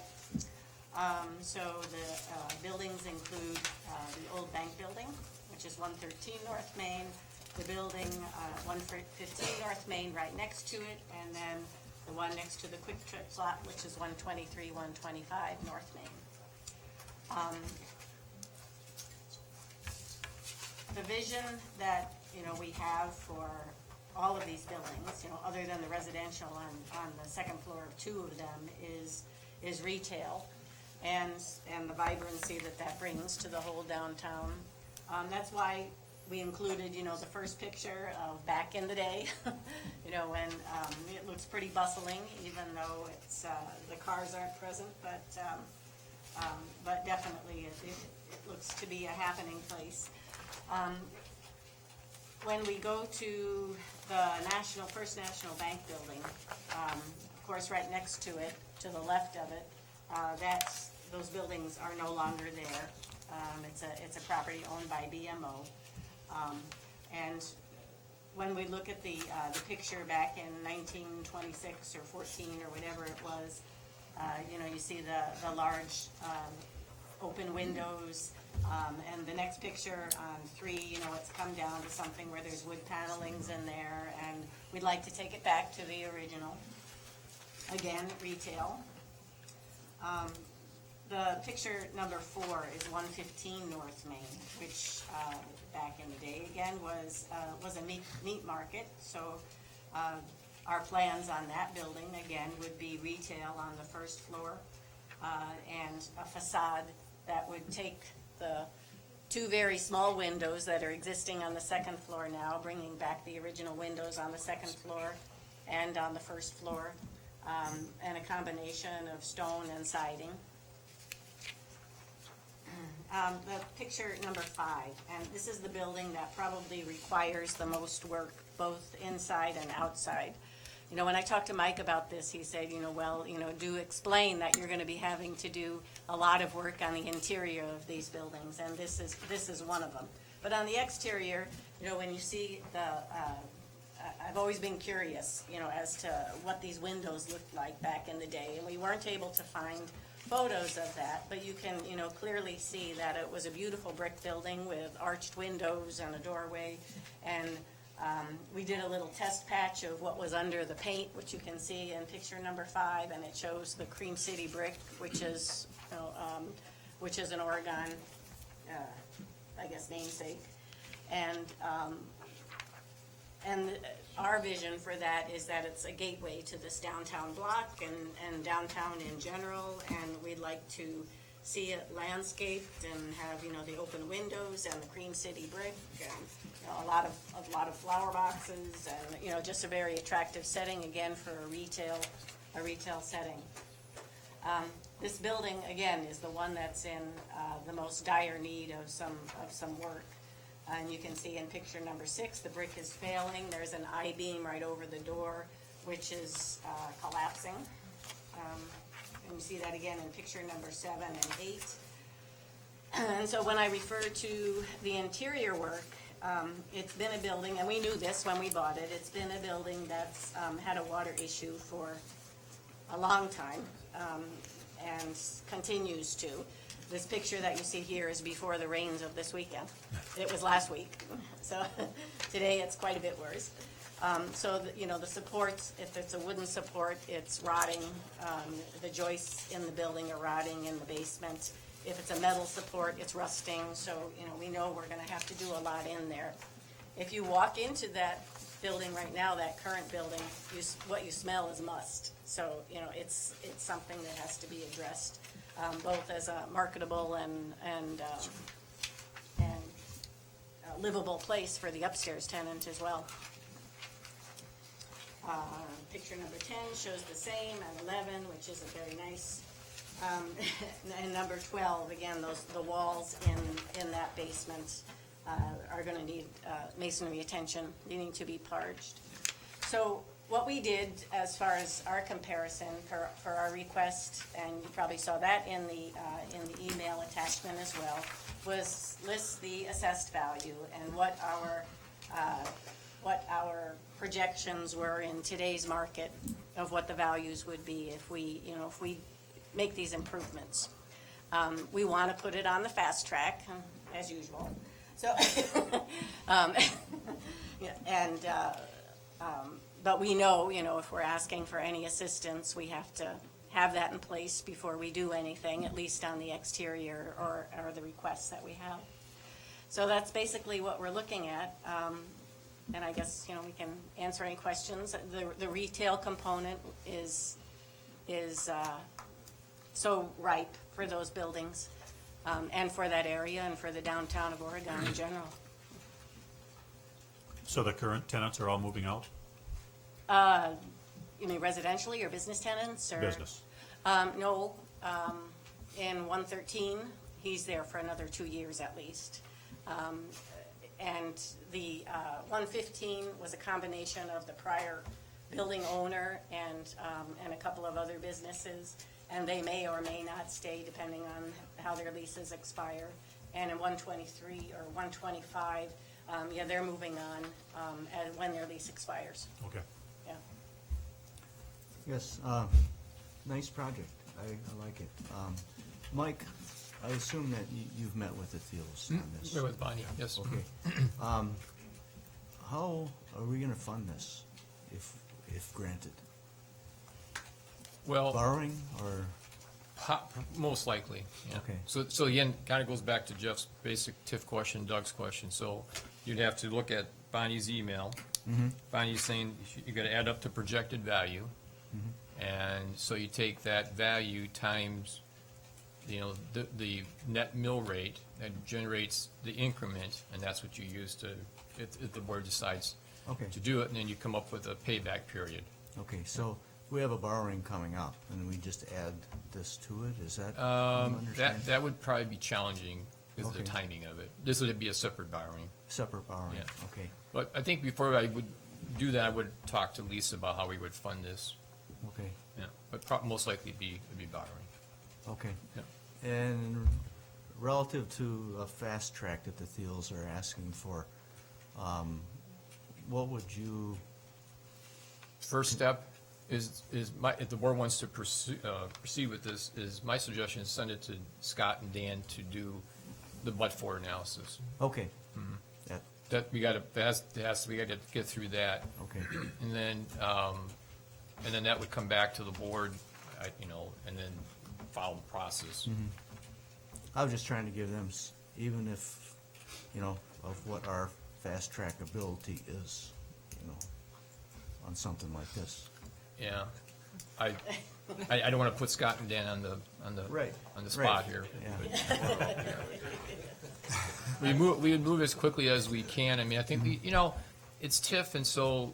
So the buildings include the old bank building, which is 113 North Main, the building 115 North Main right next to it, and then the one next to the Quick Trip lot, which is 123, 125 North Main. The vision that, we have for all of these buildings, other than the residential on the second floor of 2 of them is retail. And the vibrancy that brings to the whole downtown. That's why we included, the first picture of back in the day, when it looks pretty bustling, even though it's the cars aren't present, but definitely it looks to be a happening place. When we go to the First National Bank building, of course, right next to it, to the left of it, those buildings are no longer there. It's a property owned by BMO. And when we look at the picture back in 1926 or 14 or whatever it was, you know, you see the large open windows, and the next picture on 3, you know, it's come down to something where there's wood panelings in there, and we'd like to take it back to the original. Again, retail. The picture number 4 is 115 North Main, which back in the day, again, was a meat market. So our plans on that building, again, would be retail on the first floor and a facade that would take the 2 very small windows that are existing on the second floor now, bringing back the original windows on the second floor and on the first floor, and a combination of stone and siding. The picture number 5, and this is the building that probably requires the most work, both inside and outside. You know, when I talked to Mike about this, he said, you know, well, you know, do explain that you're going to be having to do a lot of work on the interior of these buildings, and this is one of them. But on the exterior, you know, when you see I've always been curious, you know, as to what these windows looked like back in the day, and we weren't able to find photos of that, but you can, you know, clearly see that it was a beautiful brick building with arched windows and a doorway, and we did a little test patch of what was under the paint, which you can see in picture number 5, and it shows the Cream City brick, which is, you know, which is an Oregon, I guess, namesake, and our vision for that is that it's a gateway to this downtown block and downtown in general, and we'd like to see it landscaped and have, you know, the open windows and the Cream City brick and, you know, a lot of flower boxes and, you know, just a very attractive setting, again, for a retail setting. This building, again, is the one that's in the most dire need of some work. And you can see in picture number 6, the brick is failing. There's an I-beam right over the door, which is collapsing. And you see that again in picture number 7 and 8. And so when I refer to the interior work, it's been a building, and we knew this when we bought it, it's been a building that's had a water issue for a long time, and continues to. This picture that you see here is before the rains of this weekend. It was last week, so today it's quite a bit worse. So, you know, the supports, if it's a wooden support, it's rotting. The joists in the building are rotting in the basement. If it's a metal support, it's rusting. So, you know, we know we're going to have to do a lot in there. If you walk into that building right now, that current building, what you smell is must. So, you know, it's something that has to be addressed, both as a marketable and livable place for the upstairs tenant as well. Picture number 10 shows the same, and 11, which isn't very nice. And number 12, again, the walls in that basement are going to need masonry attention, needing to be parged. So what we did as far as our comparison for our request, and you probably saw that in the email attachment as well, was list the assessed value and what our projections were in today's market of what the values would be if we make these improvements. We want to put it on the fast track, as usual. So, but we know, if we're asking for any assistance, we have to have that in place before we do anything, at least on the exterior or the requests that we have. So that's basically what we're looking at. And I guess, we can answer any questions. The retail component is so ripe for those buildings, and for that area and for the downtown of Oregon in general. So the current tenants are all moving out? You mean residentially or business tenants? Or Business. No. In 113, he's there for another 2 years at least. And the 115 was a combination of the prior building owner and a couple of other businesses, and they may or may not stay depending on how their leases expire. And in 123 or 125 yeah, they're moving on, and when their lease expires, Okay. yeah. Yes, nice project. I like it. Mike, I assume that you've met with the Thiels on this. We're with Bonnie, yes. Okay. How are we gonna fund this if granted? Well, Borrowing or, most likely, yeah. Okay. So again, kind of goes back to Jeff's basic TIF question, Doug's question. So you'd have to look at Bonnie's email. Bonnie's saying you gotta add up to projected value. And so you take that value times, the net mill rate that generates the increment, and that's what you use to, if the board decides Okay. to do it, and then you come up with a payback period. okay, so we have a borrowing coming up and we just add this to it, is that? I'm understanding? That would probably be challenging with the Okay. timing of it. This would be a separate borrowing. Separate borrowing, Yeah. okay, But I think before I would do that, I would talk to Lisa about how we would fund this. okay, Yeah, but most likely it'd be borrowing. okay. Yeah. And relative to a fast track that the Thiels are asking for, what would you, First step is if the board wants to proceed with this, is my suggestion is send it to Scott and Dan to do the but-for analysis. okay. Mm-hmm. That, That, we gotta get through that. okay, And then that would come back to the board, and then follow the process. I was just trying to give them, even if, of what our fast track ability is, on something like this. Yeah. I don't wanna put Scott and Dan on the Right, spot right. here. Yeah. We would move as quickly as we can. I mean, I think it's TIF, and so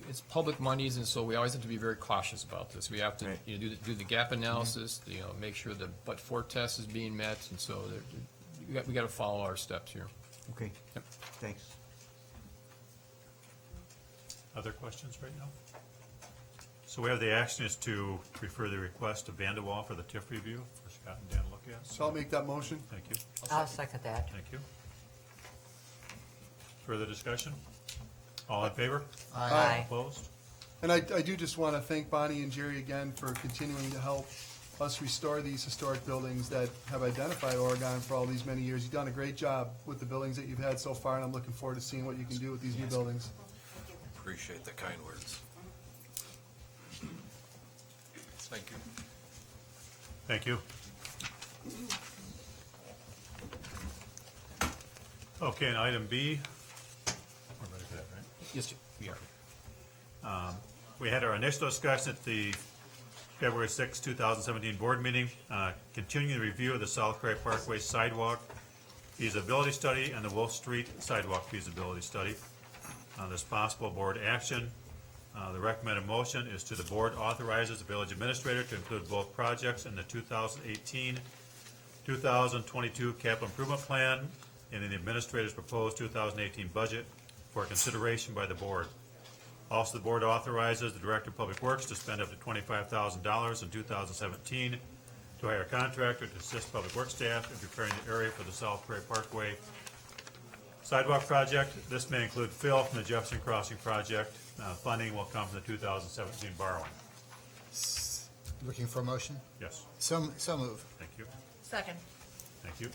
it's public monies, and so we always have to be very cautious about this. We have to, Right. do the gap analysis, make sure the but-for test is being met, and so we gotta follow our steps here. Okay, Yep. thanks. Other questions right now? So we have the action is to refer the request to Vanderwall for the TIF review for Scott and Dan to look at. So I'll make that motion. Thank you. I'll second that. Thank you. Further discussion? All in favor? Aye. Opposed? And I do just want to thank Bonnie and Jerry again for continuing to help us restore these historic buildings that have identified Oregon for all these many years. You've done a great job with the buildings that you've had so far, and I'm looking forward to seeing what you can do with these new buildings. Appreciate the kind words. Thank you. Thank you. Okay, and item B. We're ready for that, right? Yes, we are. We had our initial discussion at the February 6, 2017 board meeting, continuing the review of the South Craig Parkway sidewalk feasibility study and the Wolf Street sidewalk feasibility study. This possible board action. The recommended motion is to the board authorizes the village administrator to include both projects in the 2018-2022 capital improvement plan and in the administrator's proposed 2018 budget for consideration by the board. Also, the board authorizes the Director of Public Works to spend up to $25,000 in 2017 to hire a contractor to assist Public Works staff in preparing the area for the South Prairie Parkway sidewalk project. This may include fill from the Jefferson Crossing project. Funding will come from the 2017 borrowing. Looking for a motion? Yes, So move. thank you, Second. thank you.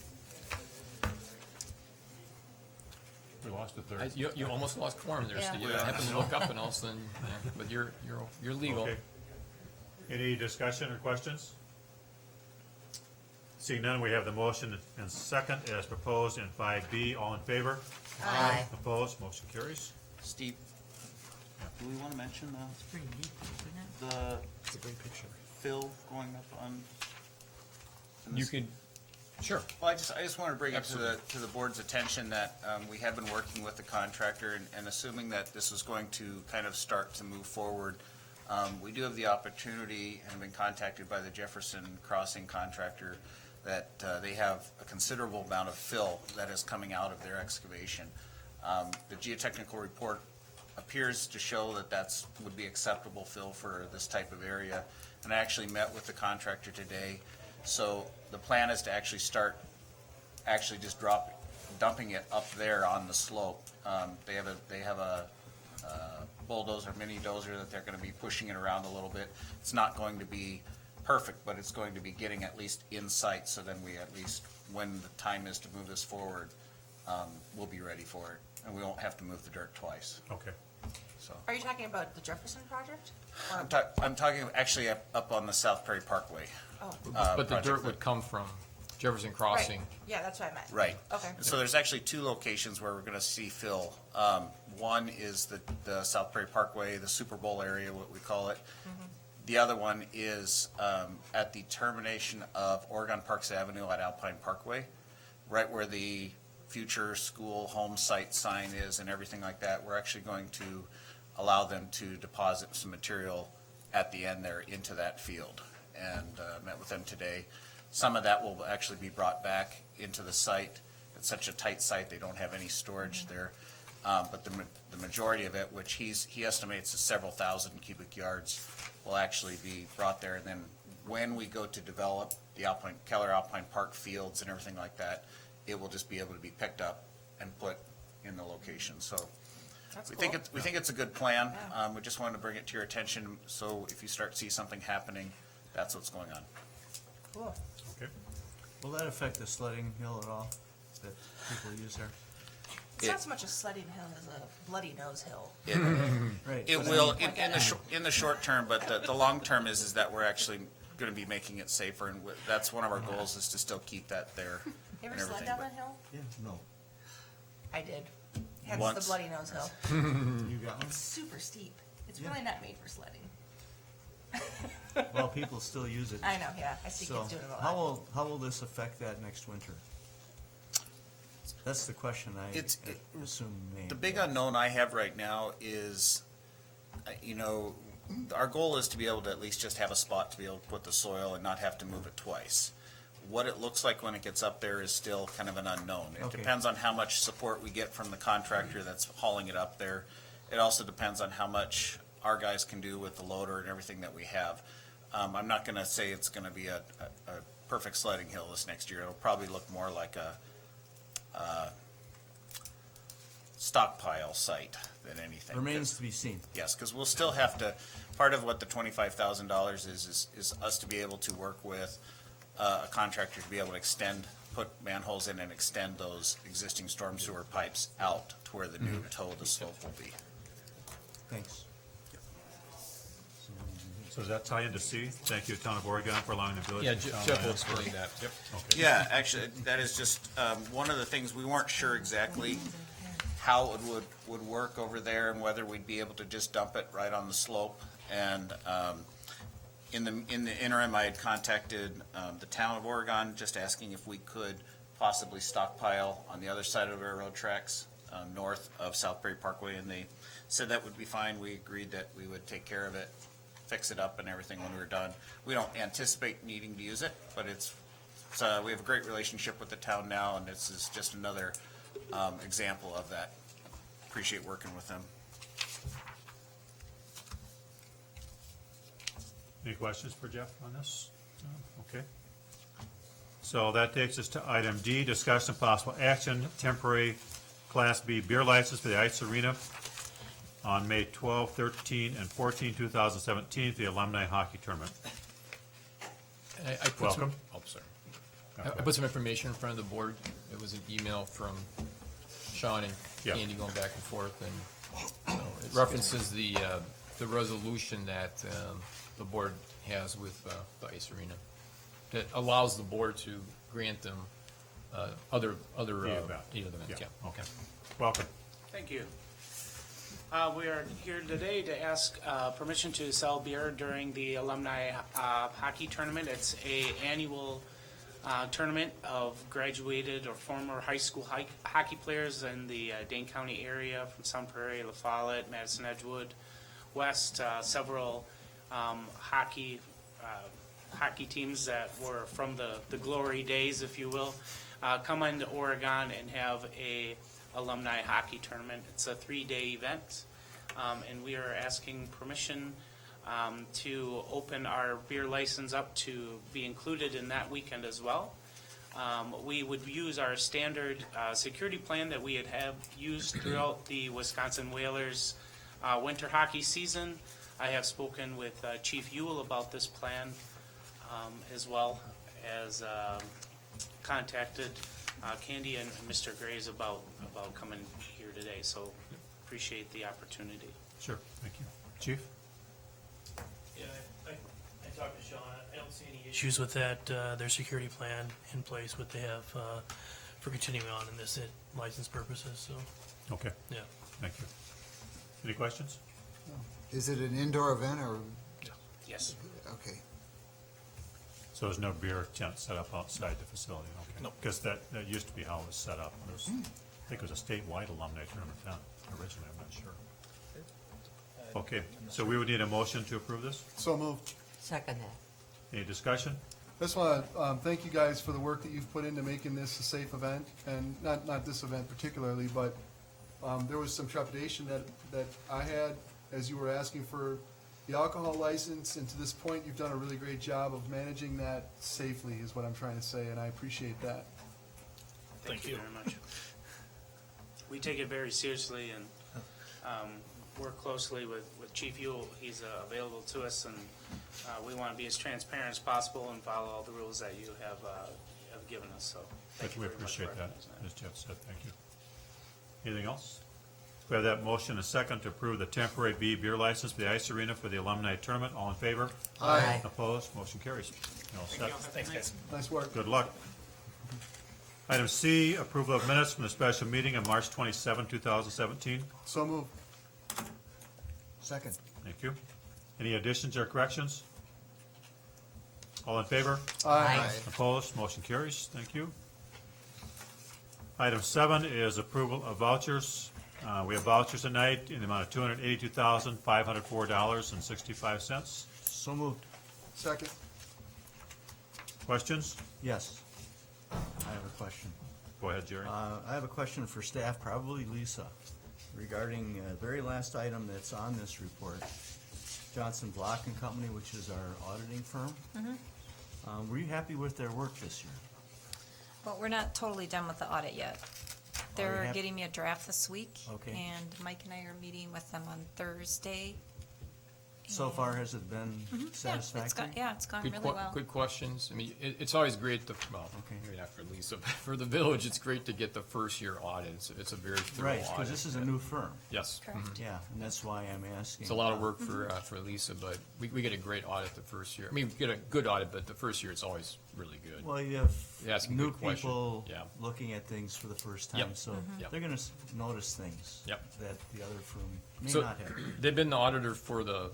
We lost a third. You almost lost quorum there, Yeah. Steve. I happened to look up and all of a sudden, but you're legal. Okay. Any discussion or questions? Seeing none, we have the motion and second as proposed in 5B. All in favor? Aye. Opposed? Motion carries. Steve, do we want to mention It's pretty neat, isn't it? the It's a great picture. fill going up on? in You this- could, sure. Well, I just want to bring it to Absolutely. the board's attention that we have been working with the contractor and assuming that this is going to kind of start to move forward. We do have the opportunity and have been contacted by the Jefferson Crossing contractor that they have a considerable amount of fill that is coming out of their excavation. The geotechnical report appears to show that would be acceptable fill for this type of area. And I actually met with the contractor today. So the plan is to actually start, just dumping it up there on the slope. They have a bulldozer, mini dozer that they're gonna be pushing it around a little bit. It's not going to be perfect, but it's going to be getting at least in sight, so then we at least, when the time is to move this forward, we'll be ready for it, and we won't have to move the dirt twice, Okay. so. Are you talking about the Jefferson project? Or- I'm talking actually up on the South Prairie Parkway. Oh, But the project dirt that- would come from Jefferson right, Crossing. yeah, that's what I meant. Right. Okay. So there's actually two locations where we're gonna see fill. One is the South Prairie Parkway, the Super Bowl area, what we call it. The other one is at the termination of Oregon Parks Avenue at Alpine Parkway, right where the future school home site sign is and everything like that. We're actually going to allow them to deposit some material at the end there into that field. And met with them today. Some of that will actually be brought back into the site. It's such a tight site, they don't have any storage there. But the majority of it, which he estimates is several thousand cubic yards, will actually be brought there. And then when we go to develop the Keller Alpine Park fields and everything like that, it will just be able to be picked up and put in the location. So That's we cool. think it's a good plan. Yeah. We just wanted to bring it to your attention, so if you start to see something happening, that's what's going on. Cool. Okay. Will that affect the sledding hill at all that people use there? It's not so much a sledding hill as a bloody nose hill. Right. It but I will, mean- in the short term, but the long term is that we're actually gonna be making it safer, and that's one of our goals, is to still keep that there You and ever sled everything. down but- that hill? Yeah, no. I did. Hence Once. the bloody nose hill. You got one? It's super steep. It's Yeah. really not made for sledding. Well, people still use it. I know, yeah. I see So, kids doing it a how lot. will this affect that next winter? That's the question I assume may. The big unknown I have right now is, our goal is to be able to at least just have a spot to be able to put the soil and not have to move it twice. What it looks like when it gets up there is still kind of an unknown. It Okay. depends on how much support we get from the contractor that's hauling it up there. It also depends on how much our guys can do with the loader and everything that we have. I'm not gonna say it's gonna be a perfect sledding hill this next year. It'll probably look more like a stockpile site than anything. Remains to be seen. Yes, because we'll still have to, part of what the $25,000 is us to be able to work with a contractor to be able to put manholes in and extend those existing storm sewer pipes out to where the new toe of the slope will be. Thanks. So does that tie into C? Thank you, Town of Oregon, for allowing the village. Yeah, to town Jeff will lands. explain that. Yep. Okay. Yeah, actually, that is just one of the things, we weren't sure exactly how it would work over there and whether we'd be able to just dump it right on the slope. And in the interim, I had contacted the Town of Oregon, just asking if we could possibly stockpile on the other side of the railroad tracks, north of South Prairie Parkway, and they said that would be fine. We agreed that we would take care of it, fix it up and everything when we were done. We don't anticipate needing to use it, but we have a great relationship with the town now, and this is just another example of that. Appreciate working with them. Any questions for Jeff on this? No? Okay. So that takes us to item D, discussion and possible action, temporary Class B beer license for the Ice Arena on May 12, 13, and 14, 2017, for the Alumni Hockey Tournament. And I put Welcome. sorry. I put some information in front of the board. It was an email from Sean and Yeah. Andy going back and forth, and it references the resolution that the board has with the Ice Arena that allows the board to grant them other event. events. Yeah. Okay. Welcome. Thank you. We are here today to ask permission to sell beer during the alumni hockey tournament. It's an annual tournament of graduated or former high school hockey players in the Dane County area from Sun Prairie, La Follette, Madison Edgewood, West, several hockey teams that were from the glory days, if you will, come into Oregon and have a alumni hockey tournament. It's a 3-day event, and we are asking permission to open our beer license up to be included in that weekend as well. We would use our standard security plan that we have used throughout the Wisconsin Whalers winter hockey season. I have spoken with Chief Ewell about this plan, as well as contacted Candy and Mr. Graves about coming here today, so appreciate the opportunity. Sure, thank you. Chief? Yeah, I talked to Sean, I don't see any issues with that, their security plan in place, what they have, for continuing on in this license purposes, so, Okay, yeah. thank you. Any questions? Is it an indoor event or, Yes. okay. So there's no beer tent set up outside the facility? Okay. No. Because that used to be how it was set up. It was, I think it was a statewide alumni tournament then, originally, I'm not sure. Okay, so we would need a motion to approve this? So moved. Second that. Any discussion? Just want to thank you guys for the work that you've put into making this a safe event, and not this event particularly, but there was some trepidation that I had as you were asking for the alcohol license, and to this point, you've done a really great job of managing that safely, is what I'm trying to say, and I appreciate that. Thank you very much. We take it very seriously and work closely with Chief Ewell. He's available to us, and we want to be as transparent as possible and follow all the rules that you have given us, so thank you We very much for appreciate that, recognizing that. as Jeff said, thank you. Anything else? We have that motion, a second, to approve the temporary B beer license for the ice arena for the alumni tournament. All in favor? Aye. Opposed? Motion carries. You're all set. Thanks, guys. Nice work. Good luck. Item C, approval of minutes from the special meeting on March 27, 2017. So moved. Second. Thank you. Any additions or corrections? All in favor? Aye. Opposed? Motion carries. Thank you. Item 7 is approval of vouchers. We have vouchers tonight in the amount of $282,504.65. So moved. Second. Questions? Yes. I have a question. Go ahead, Jerry. I have a question for staff, probably Lisa, regarding the very last item that's on this report, Johnson Block and Company, which is our auditing firm. Were you happy with their work this year? Well, we're not totally done with the audit yet. They're happy? getting me a draft this week. Okay. And Mike and I are meeting with them on Thursday. So And- far, has it been Mhm. satisfactory? Yeah, it's gone Good really well. Good questions. I mean, it's always great to, well, Okay. maybe not for Lisa, but for the village, it's great to get the first year audit. It's a very thorough Right, audit. because this is a new firm. Yes. Correct. Yeah, and that's why I'm asking. It's a lot of work for Lisa, but we get a great audit the first year. I mean, we get a good audit, but the first year it's always really good. Well, you have You're asking new good question. people Yeah. looking at things for the first time, Yep. so Yep. they're gonna notice things Yep. that the other firm may So not have. they've been the auditor for the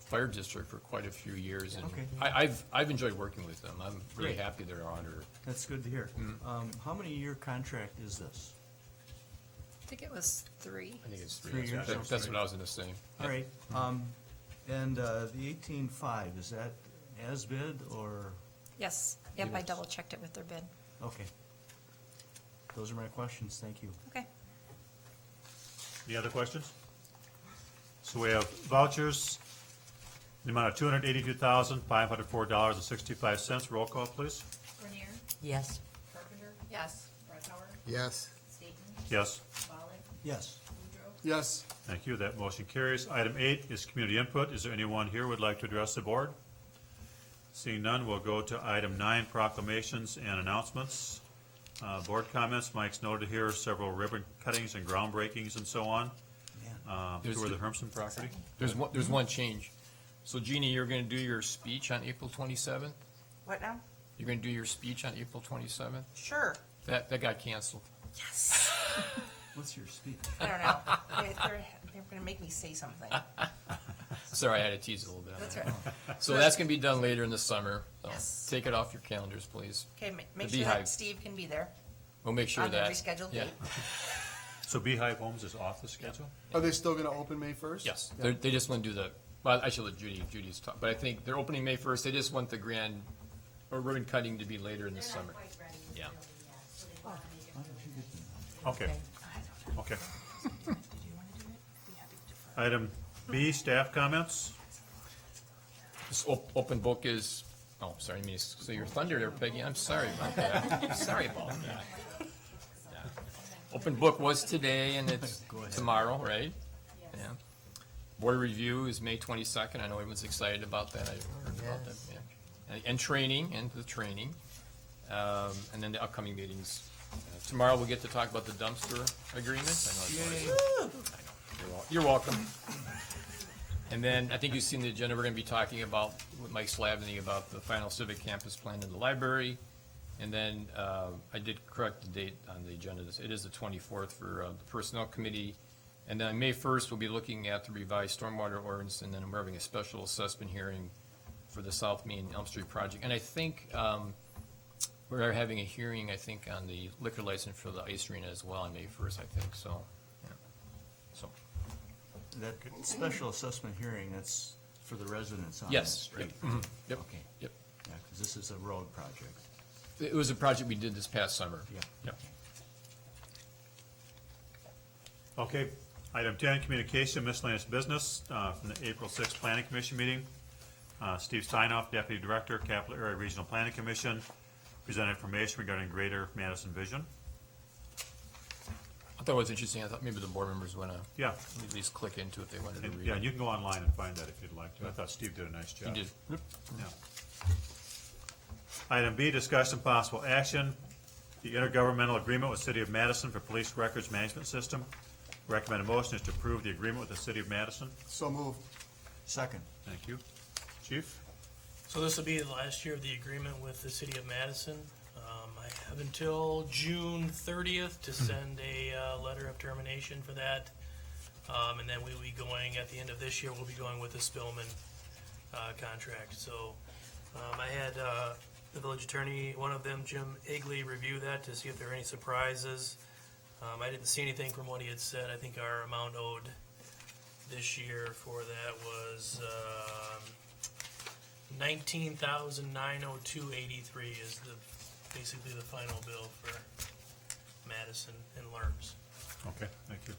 fire district for quite a few years, and Okay. I've enjoyed working with them. I'm really Great. happy they're our auditor. That's good to hear. How many year contract is this? I think it was 3. I think it's 3 3 years. years? That's what I was gonna say. All right, and the 18.5, is that as bid or, Yes. Yep, I Yes. double checked it with their bid. okay. Those are my questions, thank you. Okay. Any other questions? So we have vouchers, in the amount of $282,504.65. Roll call, please. Grenier, Yes. Carpenter, Yes. Breithauer, Yes. Staton, Yes. Pollock, Yes. Boudreaux. Yes. Thank you. That motion carries. Item 8 is community input. Is there anyone here who would like to address the board? Seeing none, we'll go to item 9, proclamations and announcements. Board comments. Mike's noted here several ribbon cuttings and groundbreakings and so on. There's For the the- Hermson property. There's one change. So Jeannie, you're gonna do your speech on April 27th? What now? You're gonna do your speech on April 27th? Sure. That got canceled. Yes. What's your speech? I don't know. They're gonna make me say something. Sorry, I had to tease a little bit. That's right. So that's gonna be done later in the summer. So Yes. Take it off your calendars, please. Okay, make The sure Beehive. that Steve can be there We'll make sure on the that. rescheduled Yeah. date. So Beehive Homes is off the schedule? Are they still gonna open May 1st? Yes, Yeah. they just want to do the, well, I should let Judy's talk, but I think they're opening May 1st. They just want the grand, or ribbon cutting to be later in the summer. Yeah. Okay. Okay. Item B, staff comments. This open book is Oh, sorry, I mean, so your thunder there, Peggy, I'm sorry about that. I'm sorry about that. Yeah. Open book was today, and it's tomorrow, right? Yeah. Board review is May 22nd. I know everyone's excited about that. I heard about that, yeah. And training, and the training. And then the upcoming meetings. Tomorrow we'll get to talk about the dumpster agreement. I know you're welcome. And then I think you've seen the agenda. We're going to be talking about, with Mike Slavny, about the final civic campus plan in the library. And then I did correct the date on the agenda. It is the 24th for the Personnel Committee. And then on May 1st, we'll be looking at the revised stormwater ordinance, and then we're having a special assessment hearing for the South Main Elm Street project. And I think we're having a hearing, I think, on the liquor license for the ice arena as well on May 1st, I think, so, yeah. So, That special assessment hearing, that's for the residents on that yes, street? yep, mhm, yep, Okay. yep. Yeah, because this is a road project. It was a project we did this past summer. Yeah. Yep. Okay, item 10, communication, miscellaneous business, from the April 6th Planning Commission meeting. Steve Steinoff, Deputy Director, Capital Area Regional Planning Commission, presented information regarding Greater Madison Vision. I thought it was interesting. I thought maybe the board members want to Yeah, at least click into it if they wanted to and, read yeah, it. you can go online and find that if you'd like to. I thought Steve did a nice You job. did. Yep. Yeah. Item B, discussion possible action, the intergovernmental agreement with City of Madison for Police Records Management System. Recommended motion is to approve the agreement with the City of Madison. So move. Second. Thank you. Chief? So this will be the last year of the agreement with the city of Madison. I have until June 30th to send a letter of termination for that. And then we will be going, at the end of this year, we'll be going with the Spillman contract. So I had the village attorney, one of them, Jim Egley, review that to see if there are any surprises. I didn't see anything from what he had said. I think our amount owed this year for that was $19,902.83 is basically the final bill for Madison and Lerms. Okay, thank you.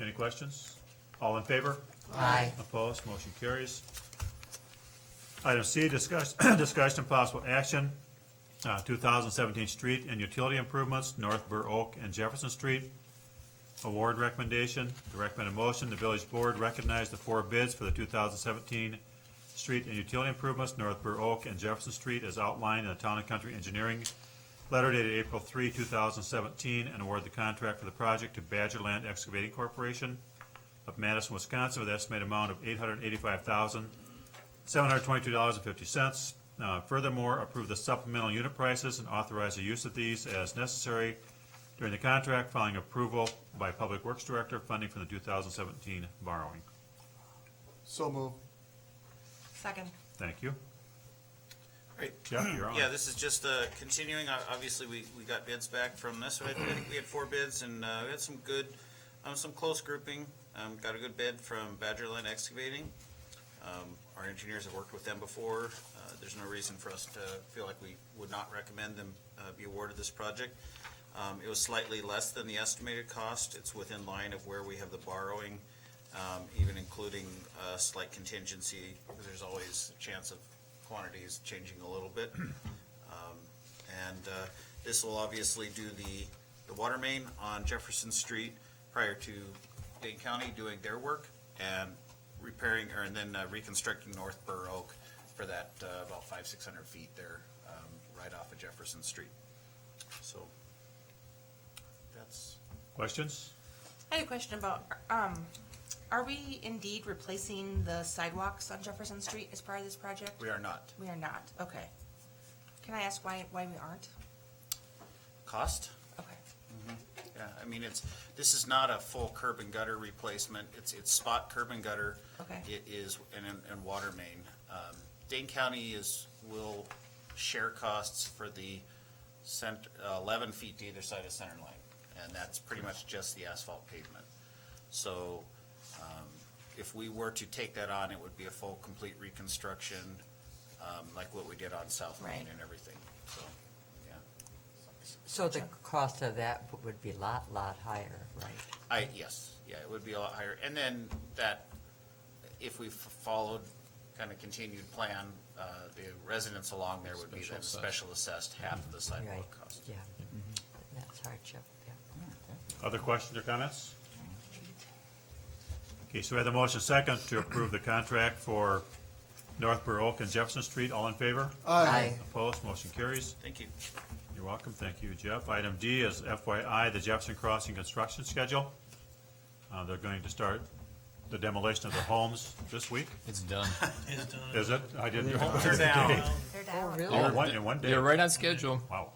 Any questions? All in favor? Aye. Opposed? Motion carries. Item C, discussion and possible action, 2017 street and utility improvements, North Burr Oak and Jefferson Street. Award recommendation. The recommended motion, the village board recognized the 4 bids for the 2017 street and utility improvements, North Burr Oak and Jefferson Street, as outlined in the Town and Country Engineering letter dated April 3, 2017, and award the contract for the project to Badgerland Excavating Corporation of Madison, Wisconsin, with an estimated amount of $885,722.50. Furthermore, approve the supplemental unit prices and authorize the use of these as necessary during the contract, following approval by Public Works Director, funding from the 2017 borrowing. So move. Second. Thank you. Great. Jeff, you're on. Yeah, this is just continuing. Obviously, we got bids back from this. I think we had 4 bids, and we had some good, some close grouping. Got a good bid from Badgerland Excavating. Our engineers have worked with them before. There's no reason for us to feel like we would not recommend them be awarded this project. It was slightly less than the estimated cost. It's within line of where we have the borrowing, even including a slight contingency, because there's always a chance of quantities changing a little bit. This will obviously do the water main on Jefferson Street prior to Dane County doing their work and repairing, and then reconstructing North Burr Oak for that about 500-600 feet there, right off of Jefferson Street. So that's. Questions? I had a question about, are we indeed replacing the sidewalks on Jefferson Street as part of this project? We are not. We are not, okay. Can I ask why we aren't? Cost? Okay. Yeah, I mean, this is not a full curb and gutter replacement. It's spot curb and gutter. Okay. It is, and water main. Dane County will share costs for the 11 feet to either side of center line, and that's pretty much just the asphalt pavement. So, if we were to take that on, it would be a full, complete reconstruction, like what we did on South Main Right. and everything, so, yeah. So the cost of that would be a lot higher, right? Yes, yeah, it would be a lot higher. And then that, if we followed kind of continued plan, the residents along there would be then special assessed half of the Right, sidewalk cost. yeah. That's hardship, yeah. Other questions or comments? Okay, so we have the motion second to approve the contract for Northborough Oak and Jefferson Street. All in favor? Aye. Opposed? Motion carries. Thank you. You're welcome. Thank you, Jeff. Item D is FYI, the Jefferson Crossing construction schedule. They're going to start the demolition of the homes this week. It's done. Is it? I didn't. They're down. They're down. really? Oh, in one day. They're right on schedule. Wow.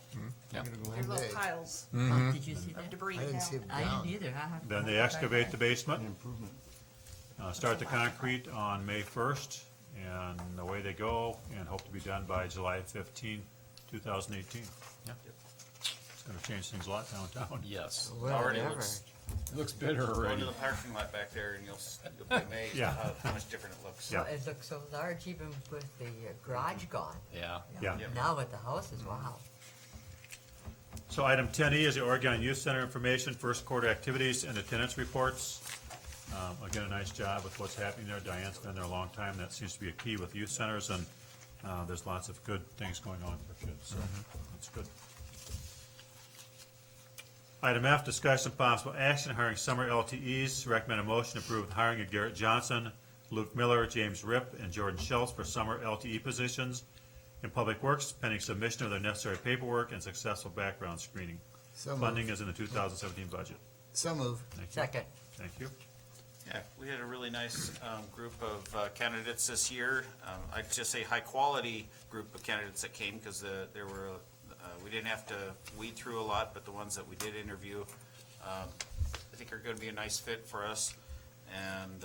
They're One little day. piles Did you see of that? debris I didn't now. see it I down. didn't either, huh? Then they excavate the basement, Improvement. start the concrete on May 1st, and away they go, and hope to be done by July 15, 2018. Yeah. It's gonna change things a lot downtown. Yes. Already Whatever. looks, It looks better go already. into the parking lot back there and you'll be amazed Yeah. at how much different it looks. Yeah. It looks so large even with the garage gone. Yeah. Yeah. Now with the houses, wow. So item 10E is the Oregon Youth Center information, first quarter activities and attendance reports. Again, a nice job with what's happening there. Diane's been there a long time. That seems to be a key with youth centers, and there's lots of good things going on for kids, so that's good. Item F, discussion possible action hiring summer LTEs. Recommend a motion to approve the hiring of Garrett Johnson, Luke Miller, James Ripp, and Jordan Schultz for summer LTE positions in Public Works, pending submission of their necessary paperwork and successful background screening. So Funding moved. is in the 2017 budget. So move. Thank you. Second. Thank you. Yeah, we had a really nice group of candidates this year. I'd just say high-quality group of candidates that came, because there were, we didn't have to weed through a lot, but the ones that we did interview, I think are going to be a nice fit for us. And,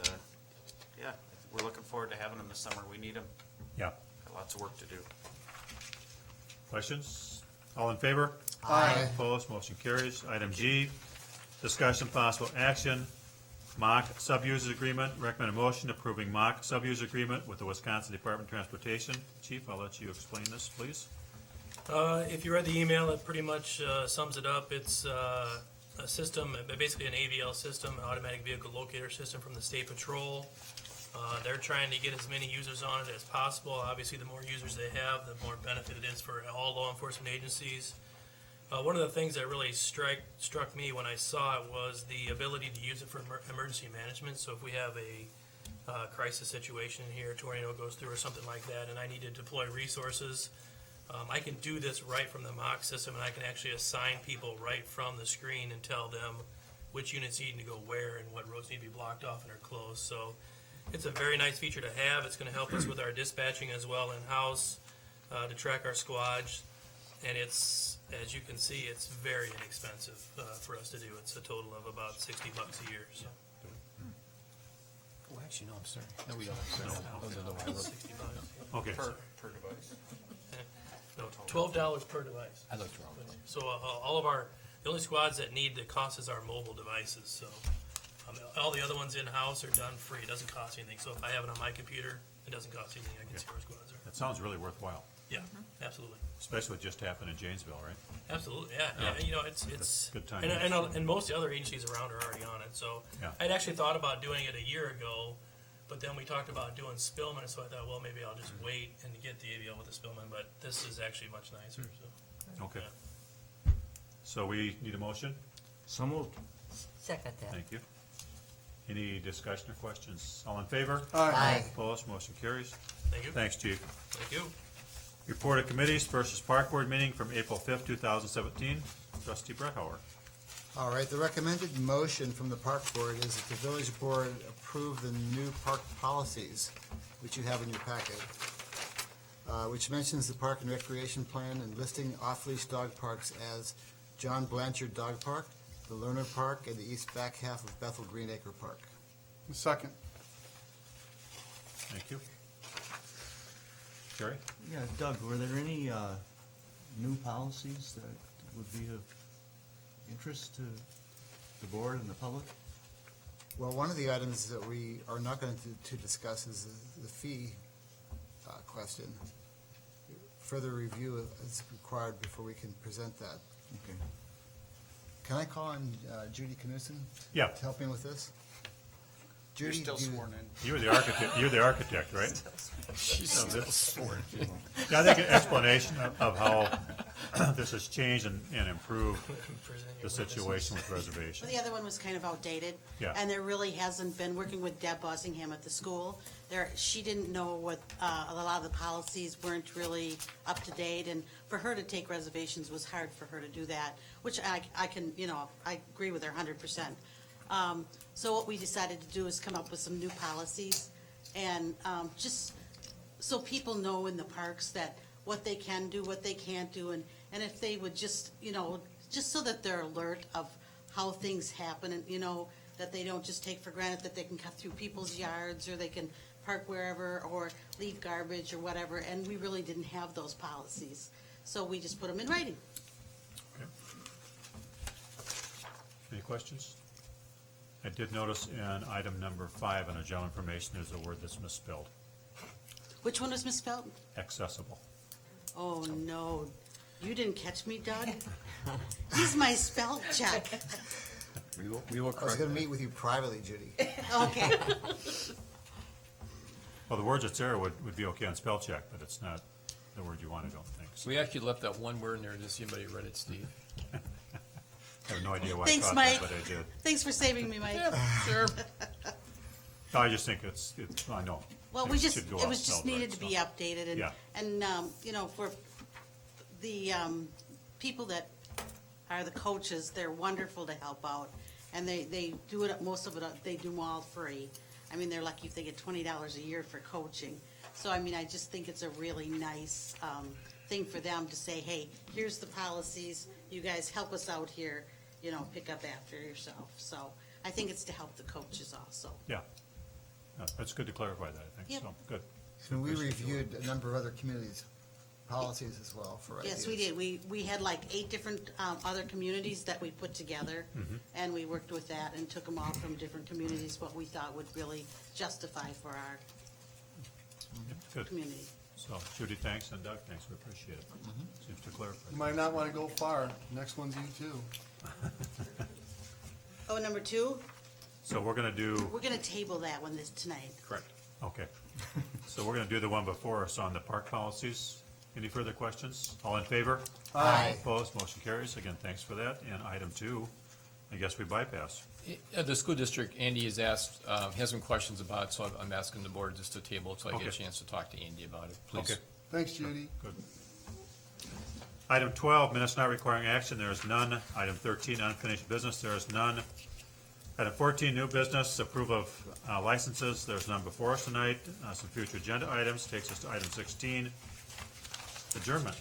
yeah, we're looking forward to having them this summer. We need them. Yeah. Got lots of work to do. Questions? All in favor? Aye. Opposed? Motion carries. Item G, discussion possible action, mock sub-user agreement. Recommend a motion approving mock sub-user agreement with the Wisconsin Department of Transportation. Chief, I'll let you explain this, please. If you read the email, it pretty much sums it up. It's a system, basically an AVL system, an automatic vehicle locator system from the State Patrol. They're trying to get as many users on it as possible. Obviously, the more users they have, the more benefit it is for all law enforcement agencies. One of the things that really struck me when I saw it was the ability to use it for emergency management. So if we have a crisis situation here, a tornado goes through or something like that, and I need to deploy resources, I can do this right from the mock system, and I can actually assign people right from the screen and tell them which units need to go where and what roads need to be blocked off and are closed. So it's a very nice feature to have. It's going to help us with our dispatching as well in-house to track our squads. And it's, as you can see, it's very inexpensive for us to do. It's a total of about $60 a year. So. Oh, actually, no, I'm sorry. No, we don't. Those are the ones. $60. Okay. Per device. No, $12 per device. I looked wrong. So all of the only squads that need the cost is our mobile devices. So all the other ones in-house are done free. It doesn't cost anything. So if I have it on my computer, it doesn't cost anything. I can see where squads are. That sounds really worthwhile, Yeah, absolutely. especially what just happened in Janesville, right? Absolutely, yeah. You know, it's Good time. and most of the other agencies around are already on it. So Yeah. I'd actually thought about doing it a year ago, but then we talked about doing Spillman, so I thought, well, maybe I'll just wait and get the AVL with the Spillman. But this is actually much nicer. So Okay. So we need a motion? So moved. Second that. Thank you. Any discussion or questions? All in favor? Aye. Opposed? Motion carries. thank you. Thanks, Chief. Thank you. Report of committees versus Park Board meeting from April 5th, 2017. Trustee Brethauer. All right, the recommended motion from the Park Board is that the village board approve the new park policies, which you have in your packet, which mentions the park and recreation plan and listing off-leash dog parks as John Blanchard Dog Park, the Lerner Park, and the east back half of Bethel Greenacre Park. Second. Thank you. Jerry? Yeah, Doug, were there any new policies that would be of interest to the board and the public? Well, one of the items that we are not going to discuss is the fee question. Further review is required before we can present that. Okay. Can I call on Judy Knudsen? Yeah. To help me with this? You're Judy, still do you- sworn in. You're the architect, right? She's Of still this. sworn. Yeah, I think an explanation of how this has changed and improved the situation with reservations. Well, the other one was kind of outdated. Yeah. And there really hasn't been, working with Deb Bossingham at the school, she didn't know what, a lot of the policies weren't really up to date, and for her to take reservations was hard for her to do that, which I can, I agree with her 100%. So what we decided to do is come up with some new policies, and just so people know in the parks that what they can do, what they can't do, and if they would just, just so that they're alert of how things happen, and, that they don't just take for granted that they can cut through people's yards, or they can park wherever, or leave garbage, or whatever, and we really didn't have those policies. So we just put them in writing. Okay. Any questions? I did notice in item number 5 on the general information, there's a word that's misspelled, Which one was misspelled? accessible. Oh, no. You didn't catch me, Doug? He's my spell check. We will I was correct gonna that. meet with you privately, Judy. Okay. Well, the words that's there would be okay on spell check, but it's not the word you want, I don't think. So We actually left that one word in there to see if anybody read it, Steve. I have no idea why I Thanks, thought Mike. that, but I did. Thanks for saving me, Mike. Sure. No, I just think it's, I know. Well, It should go it out was just spelled right, needed to be so. updated, Yeah. and, for the, people that are the coaches, they're wonderful to help out, and they do it, most of it, they do them all free. I mean, they're lucky if they get $20 a year for coaching. So, I mean, I just think it's a really nice, thing for them to say, hey, here's the policies, you guys help us out here, pick up after yourself. So, I think it's to help the coaches also. Yeah. No, that's good to clarify that, I think, Yep. so, good. And we reviewed a number of other communities' policies as well for ideas. Yes, we did. We had like 8 different other communities that we put together, and we worked with that and took them all from different communities, what we thought would really justify for our Good. community. So Judy, thanks, and Doug, thanks, we appreciate it. Seems to clarify. You might not want to go far. Next one's you too. Oh, number 2, So we're gonna do, we're gonna table that one tonight. correct, okay. So we're gonna do the one before us on the park policies. Any further questions? All in favor? Aye. Opposed, motion carries. Again, thanks for that. And item 2, I guess we bypass. The school district, Andy has asked, has some questions about it, so I'm asking the board just to table it so I get a Okay. chance to talk to Andy about it, please. Okay. Thanks, Judy. Good. Item 12, minutes not requiring action, there is none. Item 13, unfinished business, there is none. Item 14, new business, approval of licenses, there's none before us tonight. Some future agenda items, takes us to item 16, adjournment.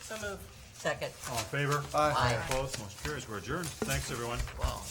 So move. Second. All in favor? Aye. Aye. Opposed, motion carries, we're adjourned. Thanks, everyone. Wow.